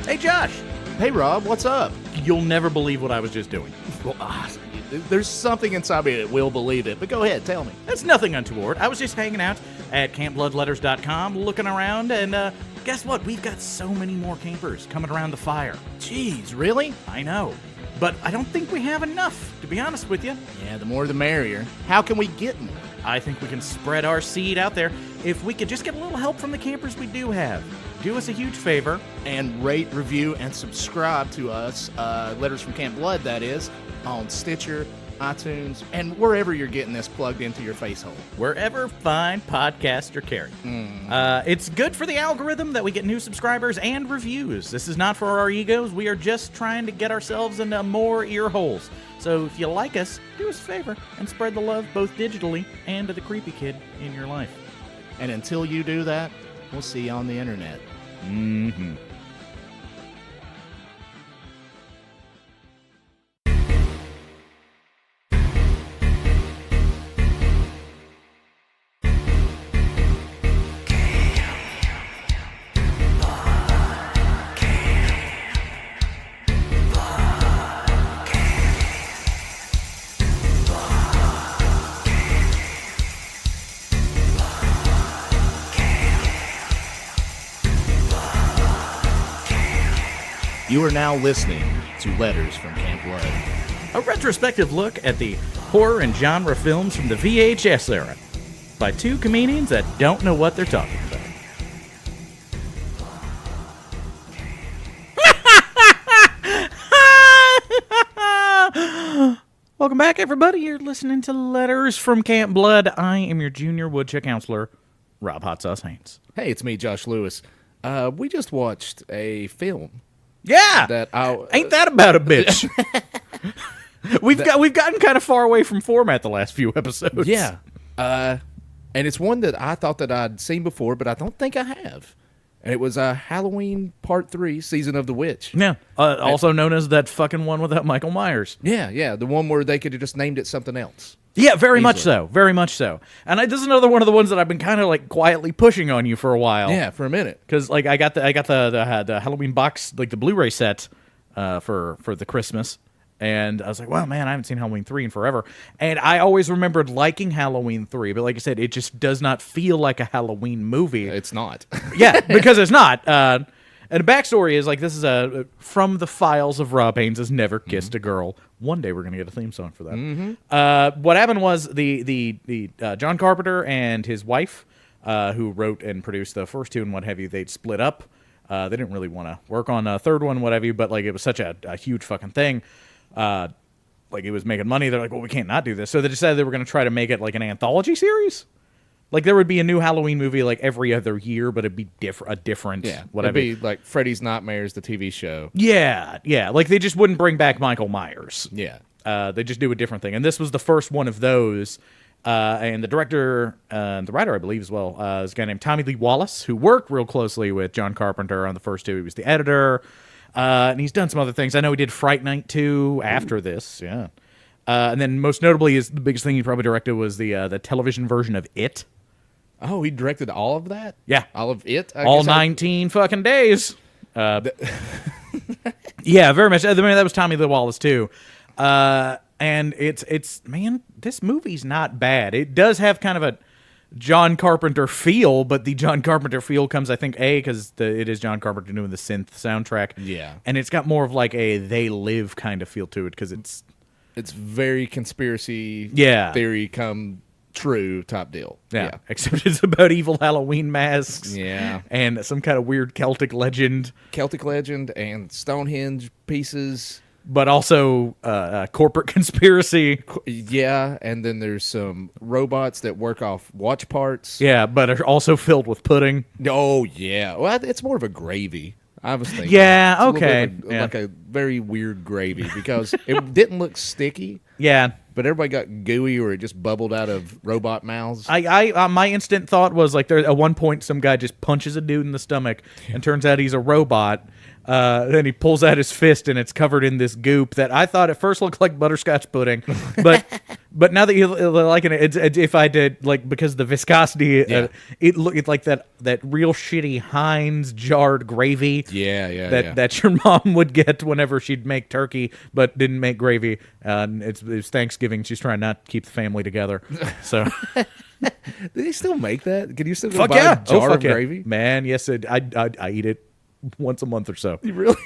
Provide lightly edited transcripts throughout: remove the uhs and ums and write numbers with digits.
Hey, Josh. Hey, Rob, what's up? You'll never believe what I was just doing. Well, there's something inside me that will believe it, but go ahead, tell me. That's nothing untoward. I was just hanging out at campbloodletters.com, looking around, and guess what? We've got so many more campers coming around the fire. Jeez, really? I know. But I don't think we have enough, to be honest with you. Yeah, the more the merrier. How can we get more? I think we can spread our seed out there if we could just get a little help from the campers we do have. Do us a huge favor. And rate, review, and subscribe to us, Letters from Camp Blood, that is, on Stitcher, iTunes, and wherever you're getting this plugged into your face hole. Wherever fine podcasts are carried. It's good for the algorithm that we get new subscribers and reviews. This is not for our egos. We are just trying to get ourselves into more ear holes. So if you like us, do us a favor and spread the love both digitally and to the creepy kid in your life. And until you do that, we'll see you on the internet. Mm-hmm. You are now listening to Letters from Camp Blood. A retrospective look at the horror and genre films from the VHS era by two comedians that don't know what they're talking about. Welcome back, everybody. You're listening to Letters from Camp Blood. I am your junior woodchuck counselor, Rob Hot Sauce Haynes. Hey, it's me, Josh Lewis. We just watched a film. Yeah, ain't that about a bitch? We've gotten kind of far away from format the last few episodes. Yeah, and it's one that I thought that I'd seen before, but I don't think I have. And it was Halloween Part 3, Season of the Witch. Yeah, also known as that fucking one without Michael Myers. Yeah, the one where they could have just named it something else. Yeah, very much so. And this is another one of the ones that I've been kind of like quietly pushing on you for a while. Yeah, for a minute. Because like I got the Halloween box, like the Blu-ray set, for the Christmas, and I was like, well, man, I haven't seen Halloween 3 in forever. And I always remembered liking Halloween 3, but like I said, it just does not feel like a Halloween movie. It's not. Yeah, because it's not. And the backstory is like this is from the files of Rob Haynes' Never Kissed a Girl. One day we're gonna get a theme song for that. What happened was the John Carpenter and his wife, who wrote and produced the first two and what have you, they'd split up. They didn't really want to work on a third one, what have you, but like it was such a huge fucking thing. Like it was making money. They're like, well, we can't not do this. So they decided they were gonna try to make it like an anthology series. Like, there would be a new Halloween movie, like, every other year, but it'd be different, Yeah, whatever. it'd be like Freddy's Nightmares, the TV show. Yeah. Like, they just wouldn't bring back Michael Myers. Yeah. They just do a different thing. And this was the first one of those. And the director, the writer, I believe, as well, is a guy named Tommy Lee Wallace, who worked real closely with John Carpenter on the first two. He was the editor. And he's done some other things. I know he did Fright Night 2 after this, yeah. And then, most notably, the biggest thing he probably directed was the television version of It. Oh, he directed all of that? Yeah. All of it? All 19 fucking days. Yeah, very much. I mean, that was Tommy Lee Wallace, too. And it's man, this movie's not bad. It does have kind of a John Carpenter feel, but the John Carpenter feel comes, I think, because it is John Carpenter doing the synth soundtrack. Yeah. And it's got more of like a They Live kind of feel to it, because it's very conspiracy theory come true type deal. Yeah. Except it's about evil Halloween masks. Yeah. And some kind of weird Celtic legend. And Stonehenge pieces. But also corporate conspiracy. Yeah, and then there's some robots that work off watch parts. Yeah, but are also filled with pudding. Oh, yeah. Well, it's more of a gravy. I was thinking. Yeah, okay. Like a very weird gravy, because it didn't look sticky. Yeah. But everybody got gooey, or it just bubbled out of robot mouths. My instant thought was like, there at one point some guy just punches a dude in the stomach, and turns out he's a robot. Then he pulls out his fist, and it's covered in this goop that I thought at first looked like butterscotch pudding, but But now that you like it, if I did like because the viscosity, it looked like that real shitty Heinz jarred gravy. That your mom would get whenever she'd make turkey, but didn't make gravy. It's Thanksgiving. She's trying not to keep the family together. So, do they still make that? Can you still go buy a jar of gravy? Man, yes, I eat it once a month or so. You really?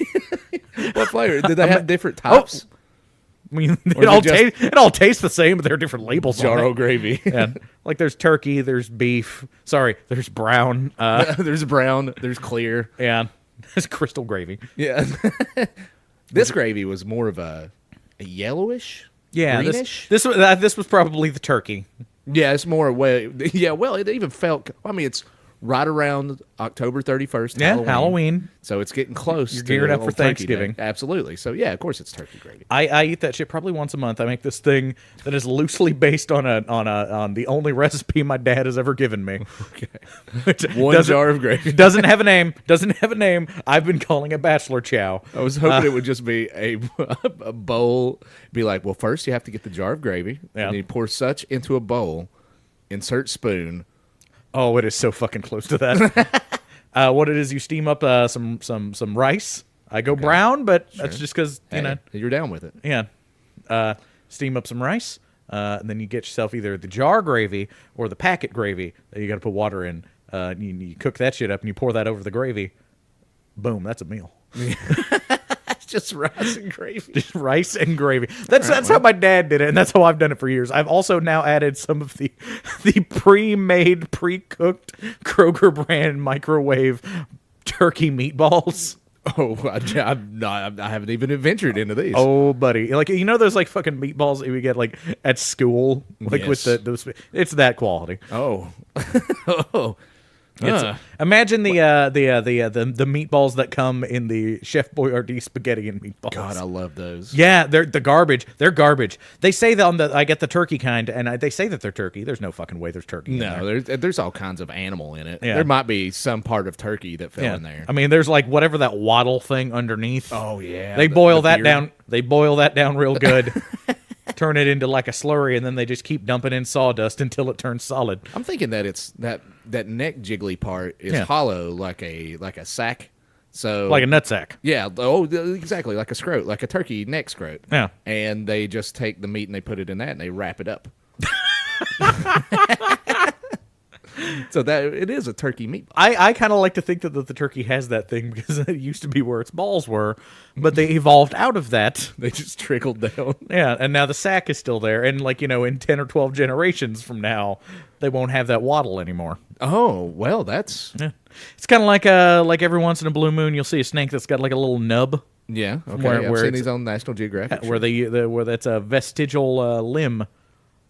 What flavor? Did they have different types? I mean, it all tastes the same, but there are different labels on it. Jarro gravy. Yeah. Like there's turkey, there's beef. Sorry, there's brown. There's brown. There's clear. Yeah, there's crystal gravy. Yeah. This gravy was more of a yellowish, greenish. This was probably the turkey. Yeah, it's more yeah. Well, it even felt. I mean, it's right around October 31st. Yeah, Halloween. So it's getting close. You're geared up for Thanksgiving. Absolutely. So yeah, of course it's turkey gravy. I eat that shit probably once a month. I make this thing that is loosely based on the only recipe my dad has ever given me. Okay. One jar of gravy. Doesn't have a name. I've been calling it bachelor chow. I was hoping it would just be a bowl. Be like, well, first you have to get the jar of gravy, and then you pour such into a bowl, insert spoon. Oh, it is so fucking close to that. What it is, you steam up some rice. I go brown, but that's just because you're down with it. Yeah. Steam up some rice, and then you get yourself either the jar gravy or the packet gravy that you got to put water in. You cook that shit up and you pour that over the gravy. Boom, that's a meal. Just rice and gravy. Just rice and gravy. That's how my dad did it, and that's how I've done it for years. I've also now added some of the pre-made, pre-cooked Kroger brand microwave turkey meatballs. Oh, I haven't even ventured into these. Oh, buddy, like those like fucking meatballs that we get like at school, like with those. It's that quality. Oh, oh. Imagine the meatballs that come in the Chef Boyardee spaghetti and meatballs. God, I love those. Yeah, they're garbage. They're garbage. They say that I get the turkey kind, and they say that they're turkey. There's no fucking way there's turkey. No, there's all kinds of animal in it. Yeah. There might be some part of turkey that fell in there. I mean, there's like whatever that waddle thing underneath. Oh yeah, they boil that down. They boil that down real good. Turn it into like a slurry, and then they just keep dumping in sawdust until it turns solid. I'm thinking that it's that neck jiggly part is hollow, like a sack, so like a nutsack. Yeah. Oh, exactly, like a scrote, like a turkey neck scrote. Yeah. And they just take the meat and they put it in that and they wrap it up. So that it is a turkey meatball. I kind of like to think that the turkey has that thing because it used to be where its balls were, but they evolved out of that. They just trickled down. Yeah, and now the sack is still there, and like in 10 or 12 generations from now, they won't have that waddle anymore. Oh well, that's It's kind of like every once in a blue moon, you'll see a snake that's got like a little nub. Yeah, okay. I've seen these on National Geographic. Where that's a vestigial limb.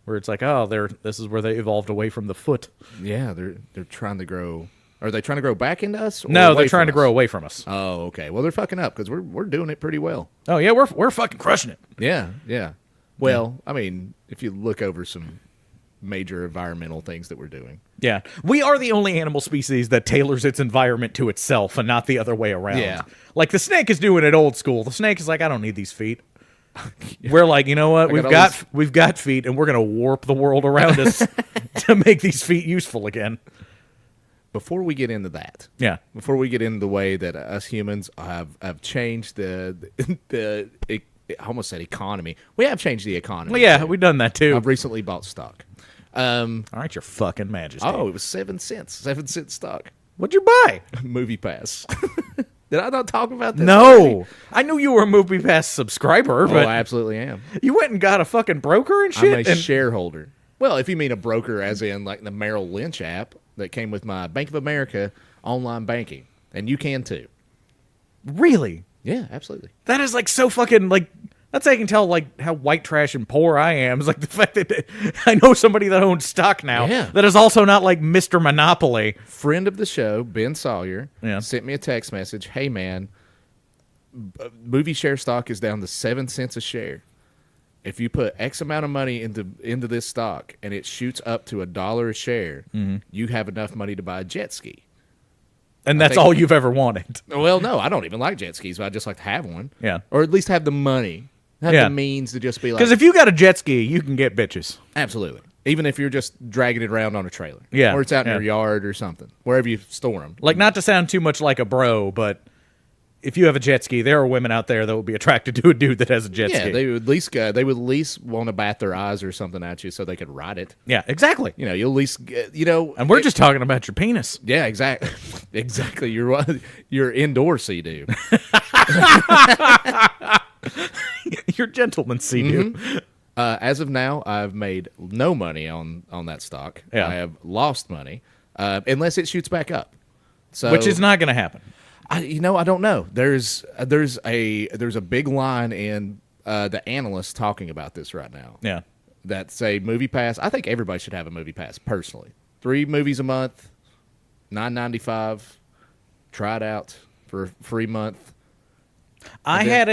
Where it's like, this is where they evolved away from the foot. Yeah, they're trying to grow. Are they trying to grow back into us? No, they're trying to grow away from us. Oh, okay. Well, they're fucking up because we're doing it pretty well. Oh yeah, we're fucking crushing it. Yeah, yeah. Well, I mean, if you look over some major environmental things that we're doing. Yeah, we are the only animal species that tailors its environment to itself and not the other way around. Yeah, like the snake is doing it old school. The snake is like, I don't need these feet. We're like, you know what? We've got feet, and we're gonna warp the world around us to make these feet useful again. Before we get into that, before we get into the way that us humans have changed the I almost said economy. We have changed the economy. Well, yeah, we've done that too. I've recently bought stock. All right, your fucking majesty. Oh, it was 7 cents. 7-cent stock. What'd you buy? Movie Pass. Did I not talk about this? No. Already? I knew you were a Movie Pass subscriber, but I absolutely am. You went and got a fucking broker and shit? I'm a shareholder. Well, if you mean a broker as in like the Merrill Lynch app that came with my Bank of America online banking. And you can too. Really? Yeah, absolutely. That is like so fucking like... That's how I can tell like how white trash and poor I am. Is like the fact that I know somebody that owns stock now that is also not like Mr. Monopoly. Friend of the show, Ben Sawyer, sent me a text message. Hey man, movie share stock is down to 7 cents a share. If you put X amount of money into this stock and it shoots up to $1 a share, you have enough money to buy a jet ski. And that's all you've ever wanted. Well, no, I don't even like jet skis, but I just like to have one. Yeah. Or at least have the money Have the means to just be like... Because if you got a jet ski, you can get bitches. Absolutely. Even if you're just dragging it around on a trailer. Yeah. Or it's out in your yard or something. Wherever you store them. Like, not to sound too much like a bro, but if you have a jet ski, there are women out there that would be attracted to a dude that has a jet ski. Yeah, they would at least want to bat their eyes or something at you so they could ride it. Yeah, exactly. You know, you'll at least get, And we're just talking about your penis. Yeah, exactly. Exactly. Your indoor sea-doo. Your gentleman sea-doo. As of now, I've made no money on that stock. Yeah. I have lost money, unless it shoots back up. So, Which is not going to happen. I don't know. There's a big line in the analysts talking about this right now. Yeah. That say movie pass. I think everybody should have a movie pass. Personally, 3 movies a month, $9.95. Try it out for a free month. I had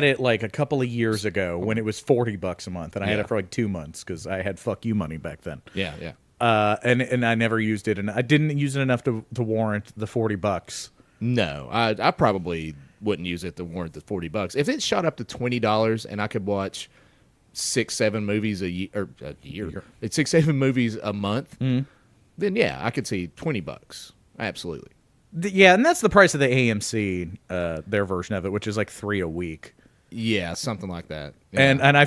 it like a couple of years ago when it was $40 a month, and I had it for like 2 months because I had fuck you money back then. Yeah, yeah. And I never used it, and I didn't use it enough to warrant the $40. No, I probably wouldn't use it to warrant the $40. If it shot up to $20 and I could watch 6-7 movies a year, it's 6-7 movies a month, then yeah, I could see $20. Absolutely. Yeah, and that's the price of the AMC, their version of it, which is like $3 a week. Yeah, something like that. Yeah. And I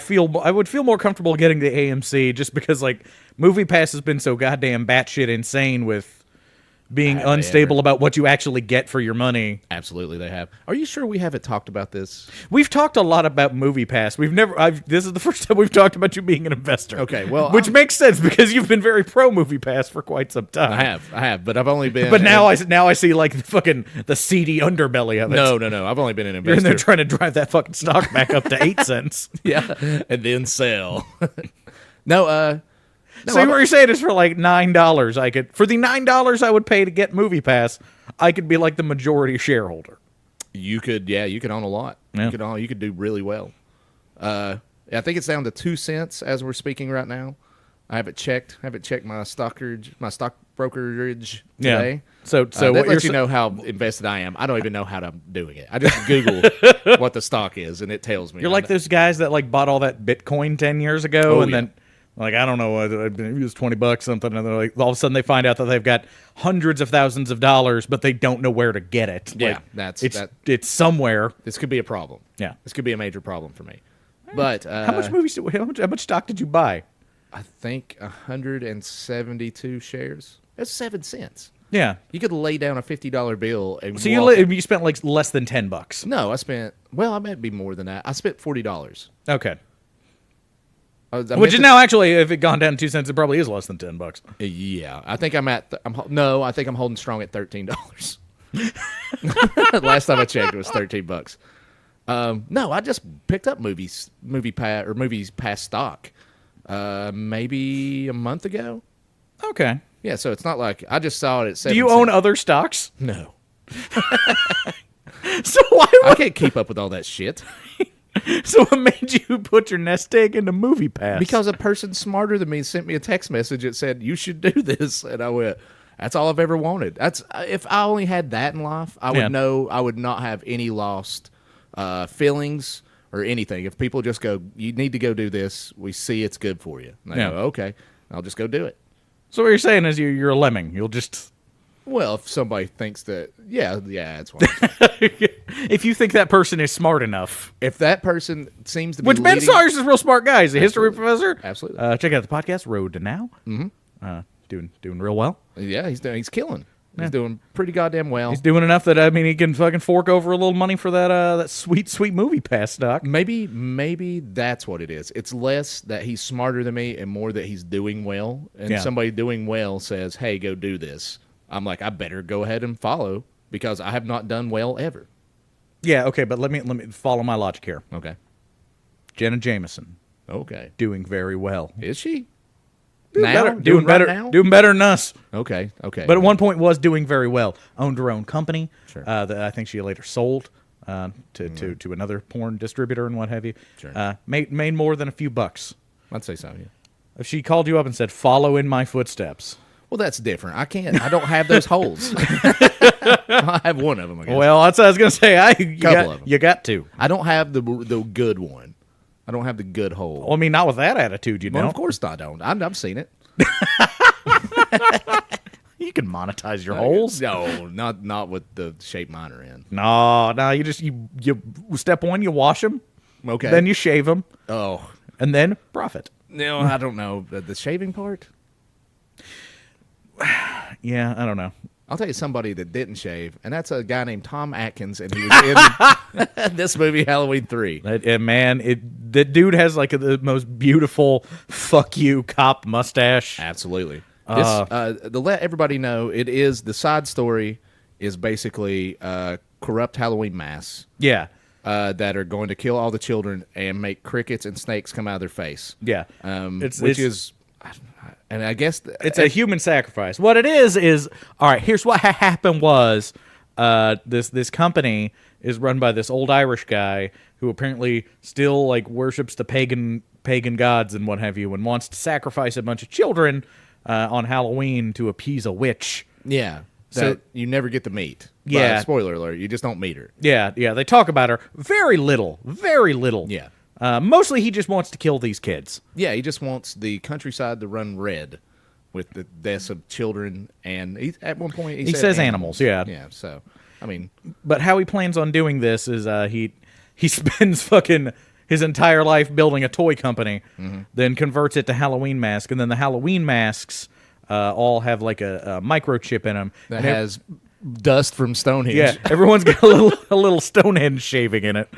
would feel more comfortable getting the AMC just because like MoviePass has been so goddamn batshit insane with being unstable about what you actually get for your money. Absolutely, they have. Are you sure we haven't talked about this? We've talked a lot about MoviePass. This is the first time we've talked about you being an investor. Okay, well, which makes sense because you've been very pro MoviePass for quite some time. I have, but I've only been. But now I see like the seedy underbelly of it. No. I've only been an investor. You're in there trying to drive that fucking stock back up to 8 cents. Yeah, and then sell. No, so what you're saying is for like $9, for the $9 I would pay to get MoviePass, I could be like the majority shareholder. You could own a lot. Yeah. You could do really well. I think it's down to 2 cents as we're speaking right now. I haven't checked my stock brokerage today. Yeah. So that what lets you're you know how invested I am. I don't even know how I'm doing it. I just Google what the stock is, and it tells me. You're like those guys that like bought all that Bitcoin 10 years ago, then like I don't know, it was $20 something, and they're like all of a sudden they find out that they've got hundreds of thousands of dollars, but they don't know where to get it. Yeah, like, it's somewhere. This could be a problem. Yeah, this could be a major problem for me. But how much stock did you buy? I think 172 shares. That's 7 cents. Yeah, you could lay down a $50 bill and. So you spent like less than $10. No, I might be more than that. I spent $40. Okay. Which is now actually, if it gone down 2 cents, it probably is less than $10. Yeah, I think I think I'm holding strong at $13. Last time I checked, it was $13. No, I just picked up movies past stock, maybe a month ago. Okay. Yeah, so it's not like I just saw it at 7 Do you own other stocks? No. So why? I can't keep up with all that shit. So what made you put your nest egg into MoviePass? Because a person smarter than me sent me a text message that said, you should do this. And I went, that's all I've ever wanted. If I only had that in life, I would know I would not have any lost feelings or anything. If people just go, you need to go do this, we see it's good for you. And I go, okay, I'll just go do it. So what you're saying is you're a lemming. You'll just... Well, if somebody thinks that, yeah, that's what if you think that person is smart enough. If that person seems to be Which Ben Sawyer's is a real smart guy. He's a history professor. Absolutely. Check out the podcast, Road to Now. Mm-hmm. Doing real well. Yeah, he's killing. He's doing pretty goddamn well. He's doing enough that, he can fucking fork over a little money for that sweet MoviePass stock. Maybe that's what it is. It's less that he's smarter than me and more that he's doing well. And somebody doing well says, hey, go do this. I'm like, I better go ahead and follow because I have not done well ever. Yeah, okay, but let me follow my logic here. Okay. Jenna Jameson. Okay. Doing very well. Is she? Doing better than us. Okay. But at one point was doing very well. Owned her own company. Sure. That I think she later sold to another porn distributor and what have you. Sure. Made more than a few bucks. I'd say so, yeah. If she called you up and said, follow in my footsteps. Well, that's different. I don't have those holes. I have one of them, I guess. Well, that's what I was going to say. You got to. I don't have the good one. I don't have the good hole. Well, I mean, not with that attitude, you know. Well, of course I don't. I've seen it. You can monetize your holes. No, not with the shape mine are in. No, you step one, you wash them. Okay. Then you shave them. Oh. And then profit. No, I don't know. The shaving part? Yeah, I don't know. I'll tell you somebody that didn't shave, and that's a guy named Tom Atkins, and he was in this movie, Halloween 3. That dude has like the most beautiful fuck you cop mustache. Absolutely. To let everybody know, the side story is basically corrupt Halloween masks. Yeah. That are going to kill all the children and make crickets and snakes come out of their face. Yeah. And I guess it's a human sacrifice. What it is all right. Here's what happened was this company is run by this old Irish guy who apparently still like worships the pagan gods and what have you, and wants to sacrifice a bunch of children on Halloween to appease a witch. Yeah. So you never get to meet. Yeah. Spoiler alert, you just don't meet her. Yeah. They talk about her very little. Yeah. Mostly he just wants to kill these kids. Yeah, he just wants the countryside to run red with the deaths of children, and at one point he says animals. Yeah. Yeah, so, I mean. But how he plans on doing this is he spends fucking his entire life building a toy company, then converts it to Halloween mask, and then the Halloween masks all have like a microchip in them. That has dust from Stonehenge. Yeah, everyone's got a little Stonehenge shaving in it.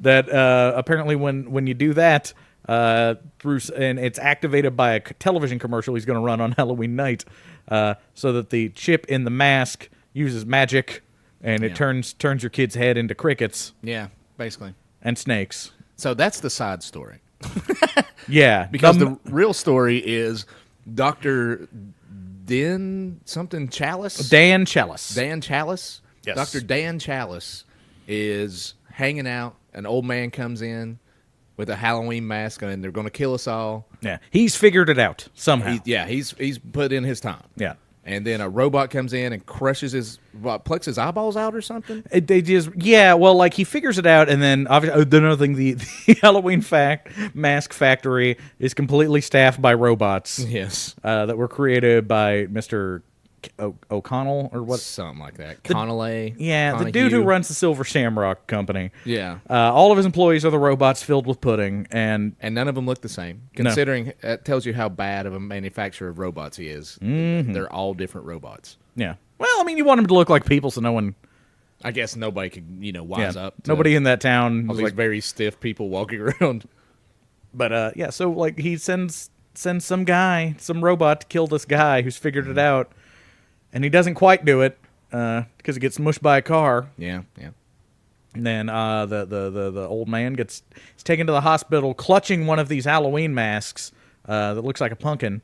That apparently when you do that, and it's activated by a television commercial he's going to run on Halloween night, so that the chip in the mask uses magic, and it turns your kid's head into crickets. Yeah, basically. And snakes. So that's the side story. Yeah. Because the real story is Dr. Dan Chalice? Dan Chalice. Dan Chalice? Yes. Dr. Dan Chalice is hanging out. An old man comes in with a Halloween mask, and they're going to kill us all. Yeah. He's figured it out somehow. He's put in his time. Yeah. And then a robot comes in and crushes plucks his eyeballs out or something? He figures it out, and then obviously another thing, the Halloween mask factory is completely staffed by robots. Yes. That were created by Mr. O'Connell or what? Something like that. Connolly. Yeah, the dude who runs the Silver Shamrock Company. Yeah. All of his employees are the robots filled with pudding, and none of them look the same. Considering it tells you how bad of a manufacturer of robots he is. Mm-hmm. They're all different robots. Yeah. Well, I mean, you want them to look like people, so no one. I guess nobody could, wise up. Nobody in that town. All these very stiff people walking around. But so like he sends some robot to kill this guy who's figured it out. And he doesn't quite do it because he gets mushed by a car. Yeah. And then the old man he's taken to the hospital clutching one of these Halloween masks that looks like a pumpkin.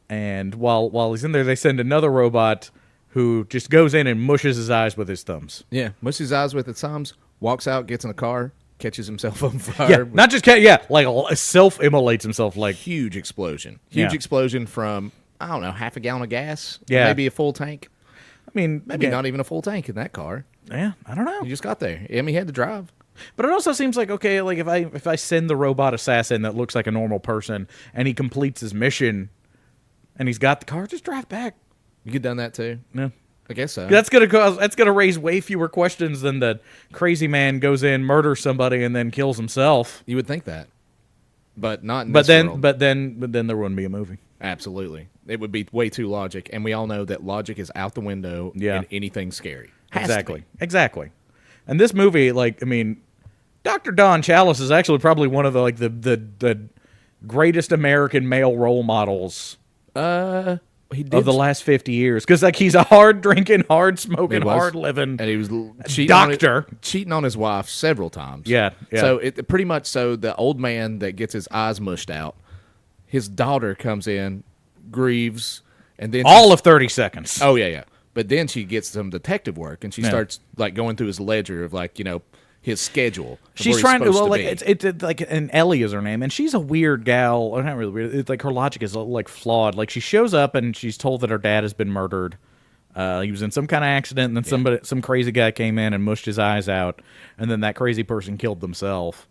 And while he's in there, they send another robot who just goes in and mushes his eyes with his thumbs. Yeah, mushes his eyes with his thumbs, walks out, gets in a car, catches himself on fire. Yeah, not just like self-immolates himself. Like huge explosion. Huge explosion from... I don't know, half a gallon of gas? Yeah. Maybe a full tank? I mean... Maybe not even a full tank in that car. Yeah, I don't know. He just got there. I mean, he had to drive. But it also seems like, okay, like if I send the robot assassin that looks like a normal person and he completes his mission and he's got the car, just drive back. You could have done that too? No. I guess so. That's gonna raise way fewer questions than the crazy man goes in, murders somebody, and then kills himself. You would think that. But not in this world. But then there wouldn't be a movie. Absolutely. It would be way too logic, and we all know that logic is out the window in anything scary. Exactly. And this movie, Dr. Don Chalice is actually probably one of the greatest American male role models of the last 50 years. Because he's a hard drinking, hard smoking, hard living, and he was cheating on his wife several times. Yeah. So it pretty much the old man that gets his eyes mushed out, his daughter comes in, grieves, and then all of 30 seconds. Oh yeah. But then she gets some detective work, and she starts going through his ledger of his schedule. She's trying to it's like, and Ellie is her name, and she's a weird gal. Or not really weird. It's like her logic is flawed. Like she shows up and she's told that her dad has been murdered. He was in some kind of accident, and then some crazy guy came in and mushed his eyes out, and then that crazy person killed themselves.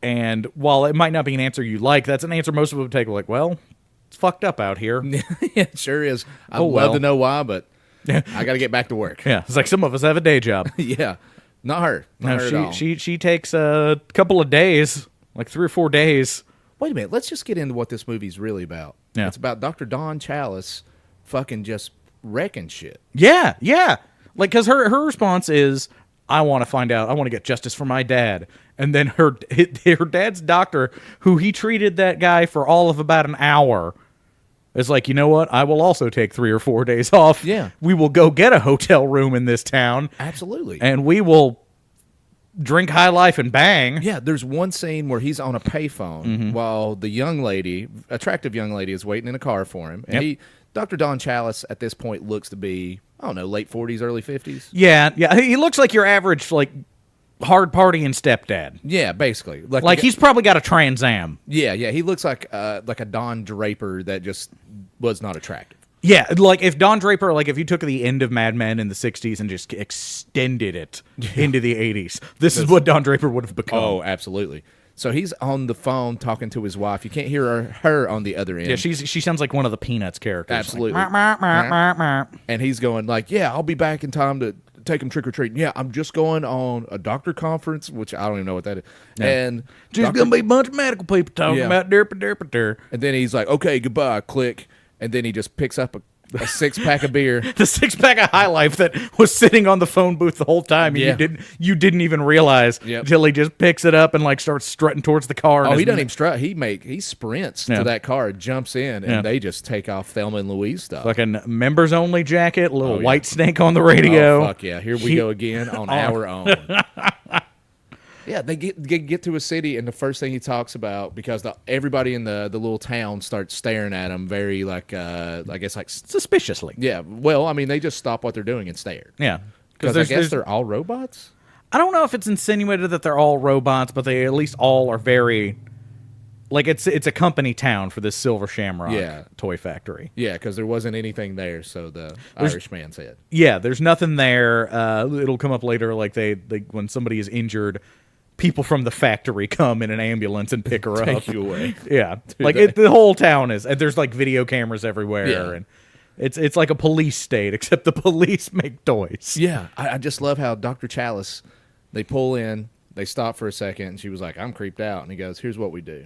And while it might not be an answer you like, that's an answer most people would take. Like, well, it's fucked up out here. Yeah, it sure is. I'd love to know why, but I got to get back to work. Yeah, it's like some of us have a day job. Yeah, not her. Not her at all. She takes a couple of days, like 3 or 4 days. Wait a minute. Let's just get into what this movie's really about. Yeah. It's about Dr. Don Chalice fucking just wrecking shit. Yeah. Like, because her response is, I want to find out. I want to get justice for my dad. And then her dad's doctor, who he treated that guy for all of about an hour, is like, you know what? I will also take 3 or 4 days off. Yeah. We will go get a hotel room in this town. Absolutely. And we will drink high life and bang. Yeah, there's one scene where he's on a payphone while the young lady, attractive young lady, is waiting in a car for him. And Dr. Don Chalice at this point looks to be, I don't know, late 40s, early 50s. Yeah. He looks like your average, like, hard partying stepdad. Yeah, basically. Like he's probably got a Trans Am. Yeah, he looks like a Don Draper that just was not attractive. Yeah, like if Don Draper, like if you took the end of Mad Men in the 60s and just extended it into the 80s, this is what Don Draper would have become. Oh, absolutely. So he's on the phone talking to his wife. You can't hear her on the other end. Yeah, she sounds like one of the Peanuts characters. Absolutely. Like, and he's going like, yeah, I'll be back in time to take him trick-or-treating. Yeah, I'm just going on a doctor conference, which I don't even know what that is. Yeah. And just going to be a bunch of medical people talking about derp. And then he's like, okay, goodbye, click. And then he just picks up a 6-pack of beer. The 6-pack of High Life that was sitting on the phone booth the whole time. And you didn't even realize until he just picks it up and like starts strutting towards the car. Oh, he doesn't even strut. He sprints to that car, jumps in, and they just take off Thelma and Louise stuff. Fucking members only jacket, little White Snake on the radio. Oh, fuck yeah. Here we go again on our own. Yeah, they get to a city, and the first thing he talks about, because everybody in the little town starts staring at him very, like, I guess, like... suspiciously. Yeah, well, I mean, they just stop what they're doing and stare. Yeah. Because I guess they're all robots? I don't know if it's insinuated that they're all robots, but they at least all are very... Like, it's a company town for this Silver Shamrock toy factory. Yeah, because there wasn't anything there, so the Irishman said. Yeah, there's nothing there. It'll come up later, like, they when somebody is injured... People from the factory come in an ambulance and pick her up. Take you away. Yeah. Like the whole town is. And there's like video cameras everywhere. Yeah. And it's like a police state, except the police make toys. Yeah. I just love how Dr. Chalice, they pull in, they stop for a second, and she was like, I'm creeped out. And he goes, here's what we do.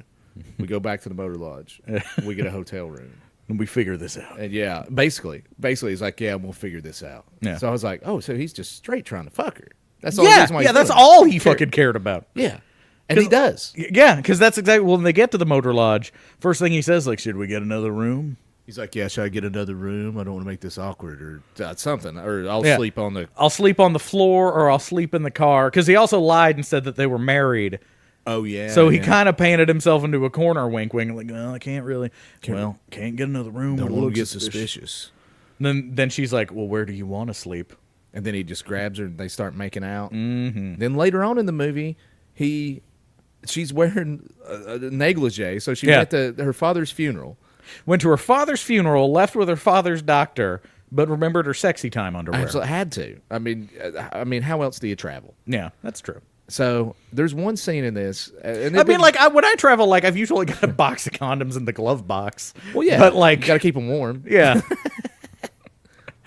We go back to the motor lodge. We get a hotel room. And we figure this out. And basically he's like, yeah, we'll figure this out. Yeah. So I was like, oh, so he's just straight trying to fuck her. That's all that's all he fucking cared about. Yeah. And he does. Yeah, because that's exactly... Well, when they get to the motor lodge, first thing he says, like, should we get another room? He's like, yeah, should I get another room? I don't want to make this awkward or something. Or I'll sleep on the... I'll sleep on the floor or I'll sleep in the car. Because he also lied and said that they were married. Oh, yeah. So he kind of painted himself into a corner, wink, like, well, I can't really... Can't get another room. Don't want to get suspicious. Then she's like, well, where do you want to sleep? And then he just grabs her and they start making out. Mm-hmm. Then later on in the movie, she's wearing a negligee. So she went to her father's funeral. Went to her father's funeral, left with her father's doctor, but remembered her sexy time underwear. Absolutely had to. I mean, how else do you travel? Yeah, that's true. So there's one scene in this. And when I travel, like I've usually got a box of condoms in the glove box. Well, yeah, but like you got to keep them warm. Yeah.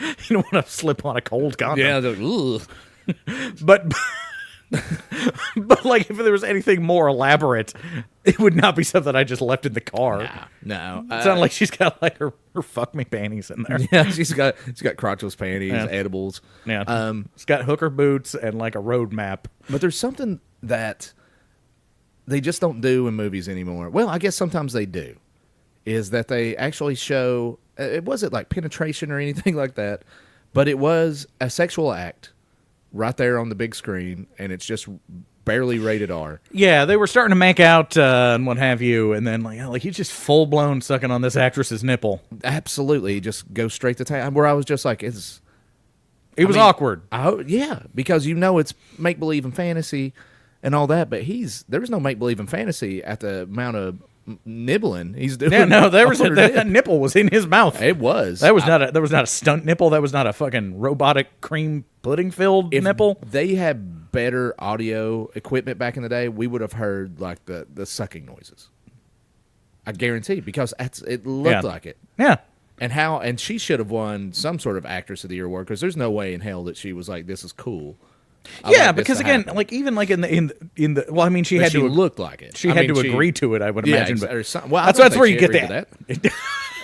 You don't want to slip on a cold condom. Yeah, but like if there was anything more elaborate, it would not be something I just left in the car. No. It sounds like she's got like her fuck me panties in there. Yeah, she's got crotchless panties, edibles. Yeah, she's got hooker boots and like a road map. But there's something that they just don't do in movies anymore. Well, I guess sometimes they do. Is that they actually show... It wasn't like penetration or anything like that, but it was a sexual act right there on the big screen, and it's just barely rated R. Yeah, they were starting to make out and what have you, and then like he's just full blown sucking on this actress's nipple. Absolutely, just go straight to town. Where I was just like, it was awkward. Yeah, because it's make believe and fantasy and all that, but there was no make believe and fantasy at the amount of nibbling he's doing. Yeah, no, that nipple was in his mouth. It was. That was not a stunt nipple. That was not a fucking robotic cream pudding filled nipple. They had better audio equipment back in the day, we would have heard like the sucking noises. I guarantee, because it looked like it. Yeah. And she should have won some sort of Actress of the Year award, because there's no way in hell that she was like, this is cool. Yeah, because again, like even like in the well, I mean, she looked like it. She had to agree to it, I would imagine. But or something. Well, that's where you get that.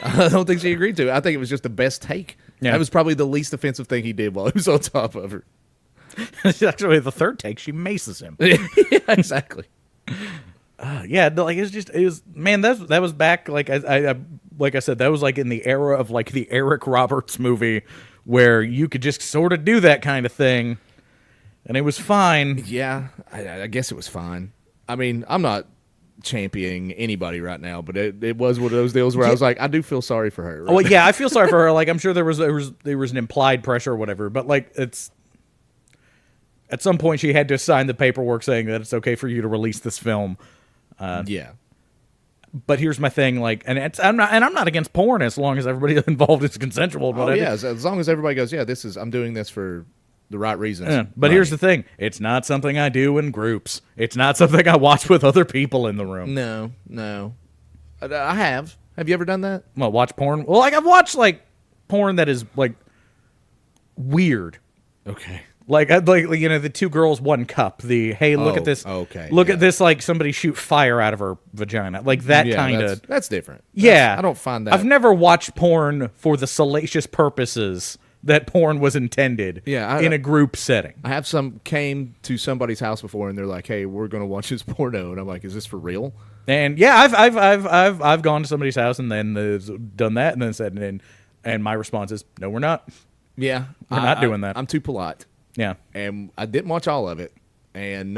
I don't think she agreed to it. I think it was just the best take. Yeah. That was probably the least offensive thing he did while he was on top of her. Actually, the third take, she maces him. Yeah, exactly. Yeah, like it was man. That was back. Like I like I said, that was like in the era of like the Eric Roberts movie, where you could just sort of do that kind of thing, and it was fine. Yeah, I guess it was fine. I mean, I'm not championing anybody right now, but it was one of those deals where I was like, I do feel sorry for her. Right? Oh yeah, I feel sorry for her. Like I'm sure there was an implied pressure or whatever, but like it's. At some point, she had to sign the paperwork saying that it's okay for you to release this film. Yeah. But here's my thing, like, I'm not against porn as long as everybody involved is consensual. But as long as everybody goes, yeah, I'm doing this for the right reasons. Yeah. But here's the thing: it's not something I do in groups. It's not something I watch with other people in the room. No. I have. Have you ever done that? Well, watch porn. Well, like I've watched like porn that is like weird. Okay. Like you know, the two girls, one cup. The hey, look at this. Okay. Look at this. Like somebody shoot fire out of her vagina. Like that kind of. That's different. Yeah, I don't find that. I've never watched porn for the salacious purposes that porn was intended. Yeah, in a group setting. I have came to somebody's house before, and they're like, "Hey, we're gonna watch this porno," and I'm like, "Is this for real?" And yeah, I've gone to somebody's house and then done that, and then said, and my response is, "No, we're not. Yeah, we're not doing that. I'm too polite." Yeah. And I didn't watch all of it. And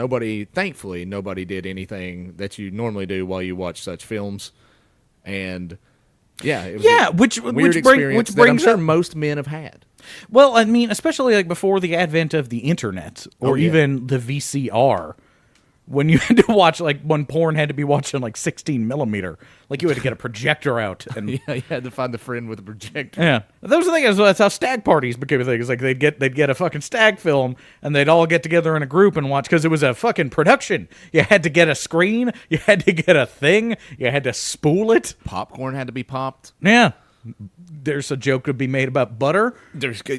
thankfully, nobody did anything that you normally do while you watch such films. And yeah, it was a weird experience that I'm sure most men have had. Well, I mean, especially like before the advent of the internet or even the VCR. When you had to watch, like, when porn had to be watched on, like, 16 millimeter. Like, you had to get a projector out. And yeah, you had to find a friend with a projector. Yeah. That was the thing. That's how stag parties became a thing. It's like they'd get a fucking stag film, and they'd all get together in a group and watch, because it was a fucking production. You had to get a screen. You had to get a thing. You had to spool it. Popcorn had to be popped. Yeah. There's a joke to be made about butter.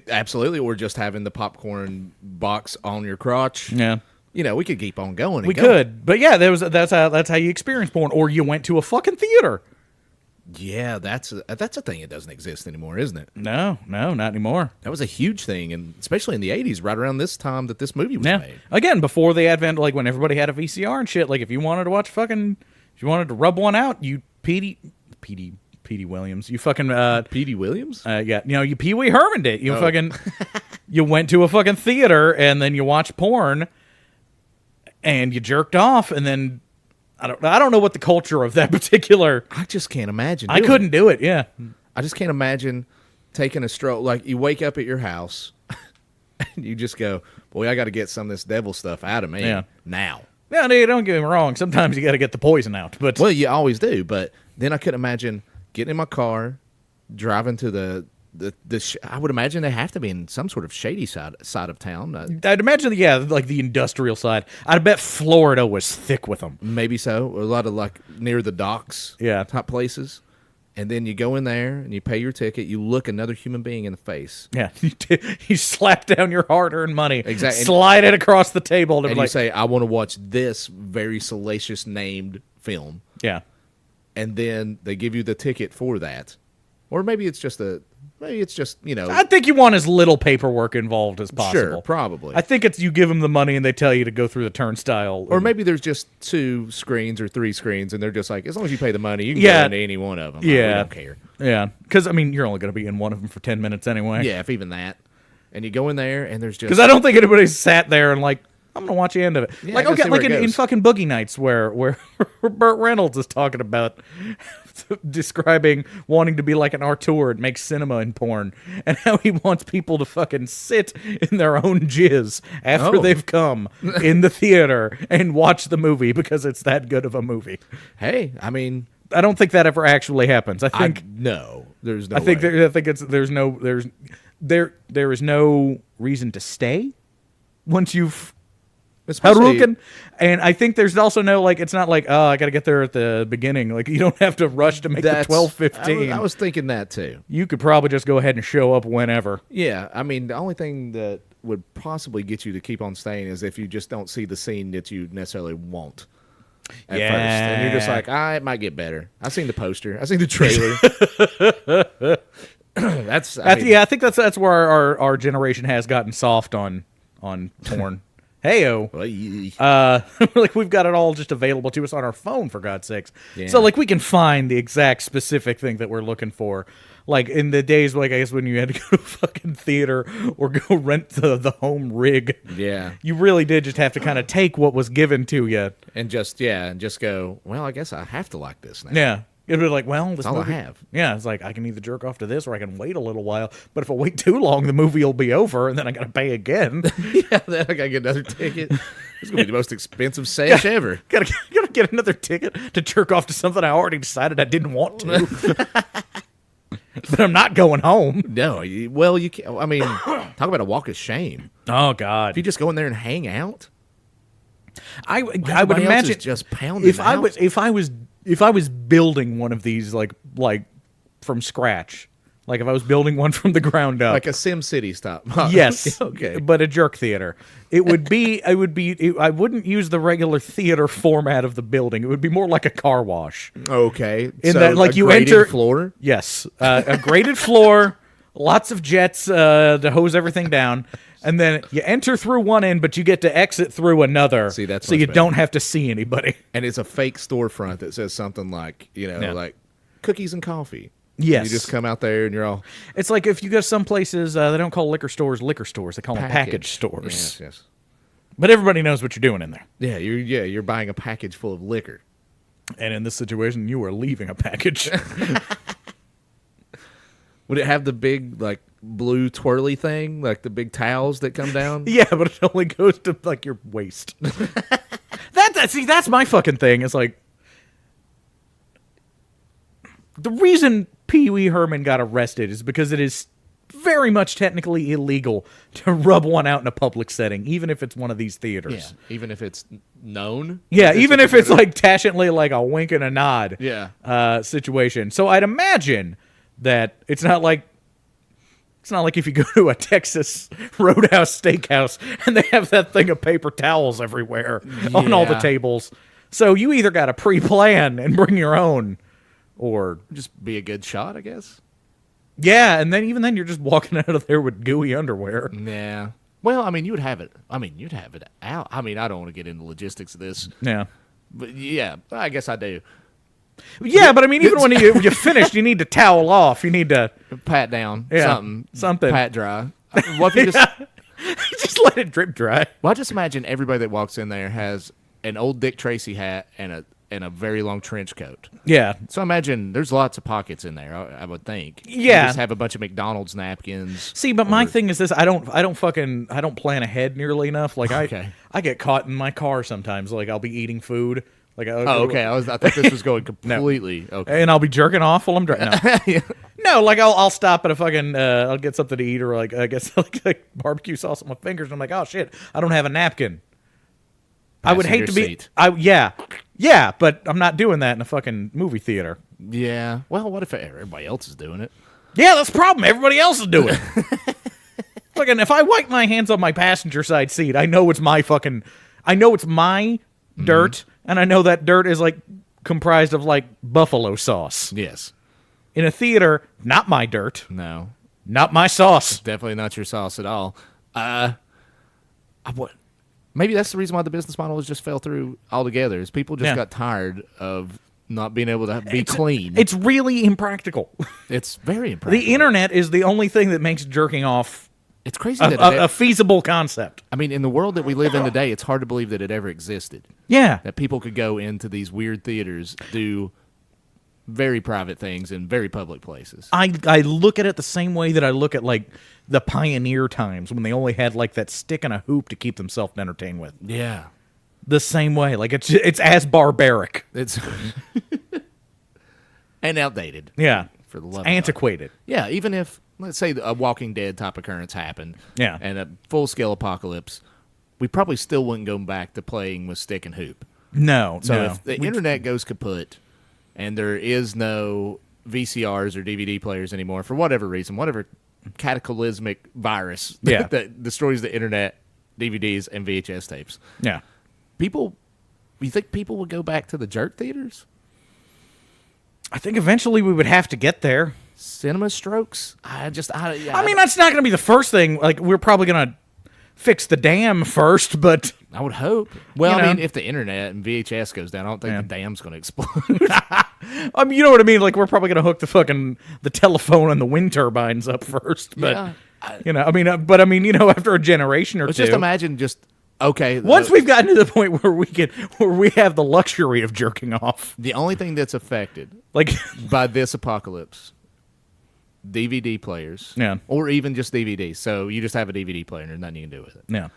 Absolutely. Or just having the popcorn box on your crotch. Yeah. You know, we could keep on going. We could, but yeah, that's how you experience porn, or you went to a fucking theater. Yeah, that's a thing that doesn't exist anymore, isn't it? No, not anymore. That was a huge thing, and especially in the '80s, right around this time that this movie was made. Again, before the advent, like when everybody had a VCR and shit. Like if you wanted to watch if you wanted to rub one out, you Petey Williams, you fucking Petey Williams, yeah, you know, you Pee Wee Herman'd it. You fucking you went to a fucking theater and then you watched porn. And you jerked off, and then I don't know what the culture of that particular. I just can't imagine. I couldn't do it. Yeah, I just can't imagine taking a stroll. Like you wake up at your house, and you just go, "Boy, I got to get some of this devil stuff out of me now." Yeah, dude, don't get me wrong. Sometimes you got to get the poison out, but you always do. But then I couldn't imagine getting in my car, driving to the I would imagine they have to be in some sort of shady side of town. I'd imagine, like the industrial side. I'd bet Florida was thick with them. Maybe so. A lot of like near the docks, type places. And then you go in there and you pay your ticket. You look another human being in the face. Yeah, you slap down your hard-earned money. Exactly. Slide it across the table, and you say, "I want to watch this very salacious named film." Yeah, and then they give you the ticket for that, or maybe it's just you know. I think you want as little paperwork involved as possible. Sure, probably. I think it's you give them the money and they tell you to go through the turnstile. Or maybe there's just 2 screens or 3 screens, and they're just like, as long as you pay the money, you can go into any one of them. Yeah. We don't care. Yeah, because, I mean, you're only going to be in one of them for 10 minutes anyway. Yeah, if even that. And you go in there, and there's just... Because I don't think anybody's sat there and like, I'm going to watch the end of it. Yeah, like, okay, like in fucking Boogie Nights where Burt Reynolds is talking about describing wanting to be like an auteur and make cinema and porn, and how he wants people to fucking sit in their own jizz after they've come in the theater and watch the movie because it's that good of a movie. Hey, I mean... I don't think that ever actually happens. I think... No, there's no I think way. I think there is no reason to stay once you've Especially- Hadouken. And I think there's also no, like, it's not like, oh, I got to get there at the beginning. Like, you don't have to rush to make the 12:15. I was thinking that too. You could probably just go ahead and show up whenever. Yeah, I mean, the only thing that would possibly get you to keep on staying is if you just don't see the scene that you necessarily want at first. And you're just like, it might get better. I've seen the poster. I've seen the trailer. I think that's where our generation has gotten soft on porn. Heyo. Like, we've got it all just available to us on our phone, for God's sakes. Yeah. So, like, we can find the exact specific thing that we're looking for. Like, in the days, like, I guess when you had to go to fucking theater or go rent the home rig. Yeah. You really did just have to kind of take what was given to you. And just go, well, I guess I have to like this now. Yeah. It'd be like, well, this all movie, I have. Yeah, it's like, I can either jerk off to this or I can wait a little while. But if I wait too long, the movie will be over and then I got to pay again. Yeah, then I got to get another ticket. It's going to be the most expensive sesh ever. Gotta get another ticket to jerk off to something I already decided I didn't want to. But I'm not going home. No, well, you can't. I mean, talk about a walk of shame. Oh, God. If you just go in there and hang out, I would everybody else imagine is just pounding if I was building one of these like from scratch, like if I was building one from the ground up, like a SimCity style. Yes, Okay. but a jerk theater. I wouldn't use the regular theater format of the building. It would be more like a car wash. Okay. In so that, like, a you graded enter floor. Yes, a graded floor, lots of jets to hose everything down. And then you enter through one end, but you get to exit through another. See, that's so much you better. don't have to see anybody. And it's a fake storefront that says something like, like cookies and coffee. Yes. You just come out there and you're all It's like if you go some places, they don't call liquor stores. They call them package stores. Yes. But everybody knows what you're doing in there. Yeah, you're buying a package full of liquor. And in this situation, you are leaving a package. Would it have the big, like, blue twirly thing, like the big towels that come down? Yeah, but it only goes to, like, your waist. That's my fucking thing. It's like, the reason Pee Wee Herman got arrested is because it is very much technically illegal to rub one out in a public setting, even if it's one of these theaters. Yeah, even if it's known. Yeah, even if it's like tacitly like a wink and a nod situation. So I'd imagine that it's not like if you go to a Texas Roadhouse steakhouse and they have that thing of paper towels everywhere on all the tables. So you either got to pre-plan and bring your own, or just be a good shot, I guess. Yeah, and then even then you're just walking out of there with gooey underwear. Yeah. Well, I mean, you'd have it out. I mean, I don't want to get into logistics of this. Yeah. But yeah, I guess I do. Yeah, but I mean, even when you finished, you need to towel off. You need to pat down something. Pat dry. What if you just let it drip dry? Well, I just imagine everybody that walks in there has an old Dick Tracy hat and a very long trench coat. Yeah. So imagine there's lots of pockets in there, I would think. Yeah. You just have a bunch of McDonald's napkins. See, but my thing is this: I don't plan ahead nearly enough. Like I get caught in my car sometimes. Like I'll be eating food. Like okay. I thought this was going completely okay. And I'll be jerking off while I'm driving. No. Yeah. No, like I'll stop at a fucking I'll get something to eat, or like I guess like barbecue sauce on my fingers. And I'm like, oh shit, I don't have a napkin. I would hate to be. Seat. Yeah, but I'm not doing that in a fucking movie theater. Yeah. Well, what if everybody else is doing it? Yeah, that's the problem. Everybody else is doing it. Fucking, if I wipe my hands on my passenger side seat, I know it's my dirt, and I know that dirt is like comprised of like buffalo sauce. Yes. In a theater, not my dirt. No. Not my sauce. Definitely not your sauce at all. Maybe that's the reason why the business model has just fell through altogether. Is people just got tired of not being able to be clean. It's really impractical. It's very impractical. The internet is the only thing that makes jerking off it's crazy that a feasible concept. I mean, in the world that we live in today, it's hard to believe that it ever existed. Yeah. That people could go into these weird theaters, do very private things in very public places. I look at it the same way that I look at like the pioneer times when they only had like that stick and a hoop to keep themselves entertained with. Yeah. The same way. Like it's as barbaric. It's and outdated. Yeah. For the love antiquated. Yeah, even if let's say a Walking Dead type occurrence happened. Yeah. And a full scale apocalypse, we probably still wouldn't go back to playing with stick and hoop. No. So if the internet goes kaput and there is no VCRs or DVD players anymore for whatever reason, whatever cataclysmic virus that destroys the internet, DVDs, and VHS tapes. Yeah. You think people would go back to the jerk theaters? I think eventually we would have to get there. Cinema strokes? I mean, that's not going to be the first thing. Like, we're probably going to fix the dam first, but I would hope. Well, you I know. mean, if the internet and VHS goes down, I don't think the dam's going to explode. I mean, you know what I mean? Like, we're probably going to hook the telephone and the wind turbines up first. But, after a generation or two. Just imagine once we've gotten to the point where we have the luxury of jerking off. The only thing that's affected like by this apocalypse, DVD players. Yeah. Or even just DVDs. So you just have a DVD player and there's nothing you can do with it. Yeah.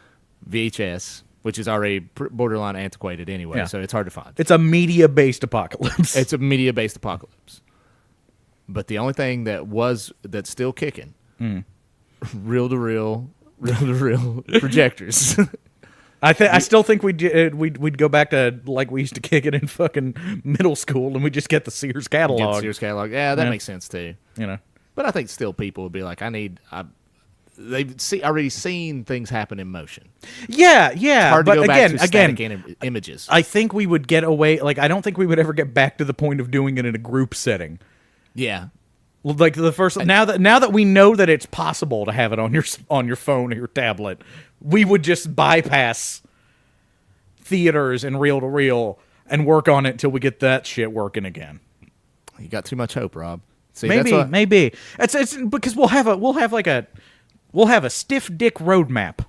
VHS, which is already borderline antiquated anyway, so it's hard to find. It's a media-based apocalypse. It's a media-based apocalypse. But the only thing that's still kicking, reel-to-reel projectors. I still think we'd go back to like we used to kick it in fucking middle school, and we just get the Sears catalog. Yeah, that makes sense too. You know, but I think still people would be like, they've already seen things happen in motion. Yeah. It's hard to but go back to again, static images. I think we would get away. Like, I don't think we would ever get back to the point of doing it in a group setting. Yeah. Like the first now that we know that it's possible to have it on your phone or your tablet, we would just bypass theaters and reel to reel and work on it until we get that shit working again. You got too much hope, Rob. See, maybe it's because we'll have a stiff dick roadmap.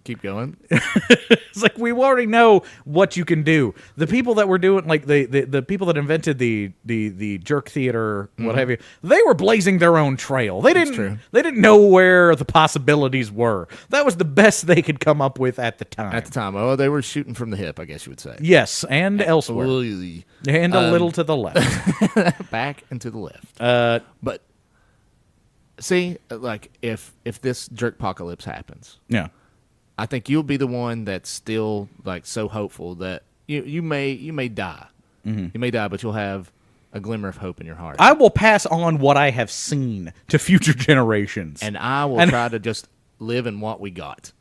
Keep going. It's like we already know what you can do. The people that were doing like the people that invented the jerk theater, what have you, they were blazing their own trail. They didn't know where the possibilities were. That was the best they could come up with at the time. Oh, they were shooting from the hip, I guess you would say. Yes, and elsewhere. And a little to the left. Back and to the left. But see, like if this jerk apocalypse happens. Yeah. I think you'll be the one that's still like so hopeful that you may die. Mm-hmm. You may die, but you'll have a glimmer of hope in your heart. I will pass on what I have seen to future generations. And I will try to just live in what we got.